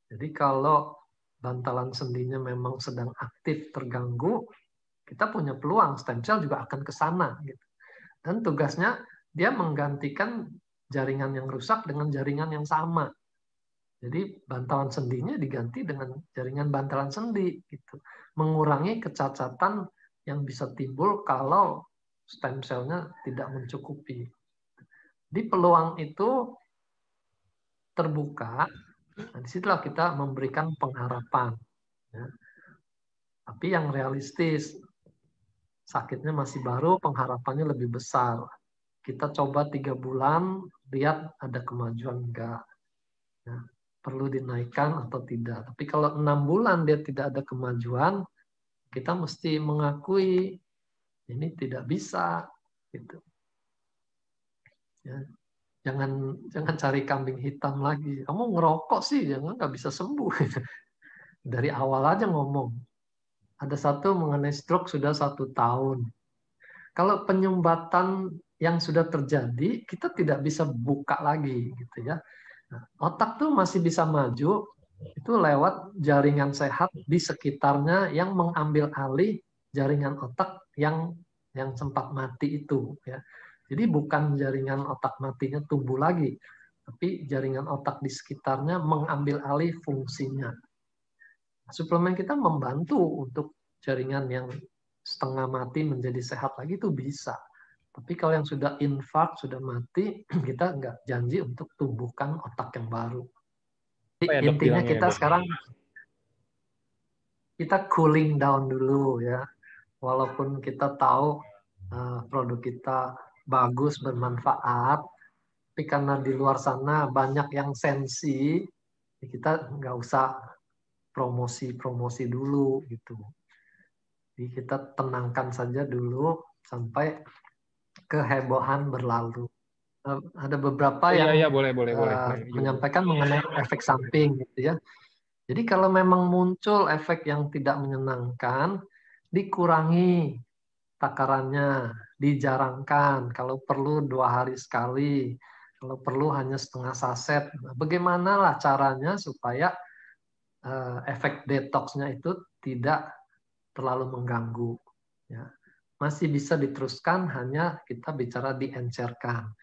Jadi kalau bantalan sendinya memang sedang aktif terganggu, kita punya peluang stem cell juga akan ke sana. Gitu. Dan tugasnya dia menggantikan jaringan yang rusak dengan jaringan yang sama. Jadi bantalan sendinya diganti dengan jaringan bantalan sendi. Gitu. Mengurangi kecacatan yang bisa timbul kalau stem cell-nya tidak mencukupi. Di peluang itu terbuka. Nah, disitulah kita memberikan pengharapan. Ya. Tapi yang realistis, sakitnya masih baru, pengharapannya lebih besar. Kita coba 3 bulan, lihat ada kemajuan enggak. Ya. Perlu dinaikkan atau tidak. Tapi kalau 6 bulan dia tidak ada kemajuan, kita mesti mengakui ini tidak bisa. Gitu. Ya. Jangan cari kambing hitam lagi. Kamu ngerokok sih, jangan nggak bisa sembuh. Dari awal aja ngomong. Ada satu mengenai stroke sudah 1 tahun. Kalau penyumbatan yang sudah terjadi, kita tidak bisa buka lagi, gitu ya. Nah, otak tuh masih bisa maju itu lewat jaringan sehat di sekitarnya yang mengambil alih jaringan otak yang sempat mati itu. Ya. Jadi bukan jaringan otak matinya tumbuh lagi, tapi jaringan otak di sekitarnya mengambil alih fungsinya. Suplemen kita membantu untuk jaringan yang setengah mati menjadi sehat lagi itu bisa. Tapi kalau yang sudah infark, sudah mati, kita nggak janji untuk tumbuhkan otak yang baru. Jadi ya, intinya kita sekarang kita cooling down dulu ya. Walaupun kita tahu produk kita bagus, bermanfaat, tapi karena di luar sana banyak yang sensi, kita nggak usah promosi dulu gitu. Jadi kita tenangkan saja dulu sampai kehebohan berlalu. Ada beberapa yang boleh. menyampaikan mengenai efek samping gitu ya. Jadi kalau memang muncul efek yang tidak menyenangkan, dikurangi takarannya, dijarangkan. Kalau perlu 2 hari sekali, kalau perlu hanya setengah saset. Nah, bagaimana lah caranya supaya efek detoksnya itu tidak terlalu mengganggu. Ya. Masih bisa diteruskan, hanya kita bicara diencerkan.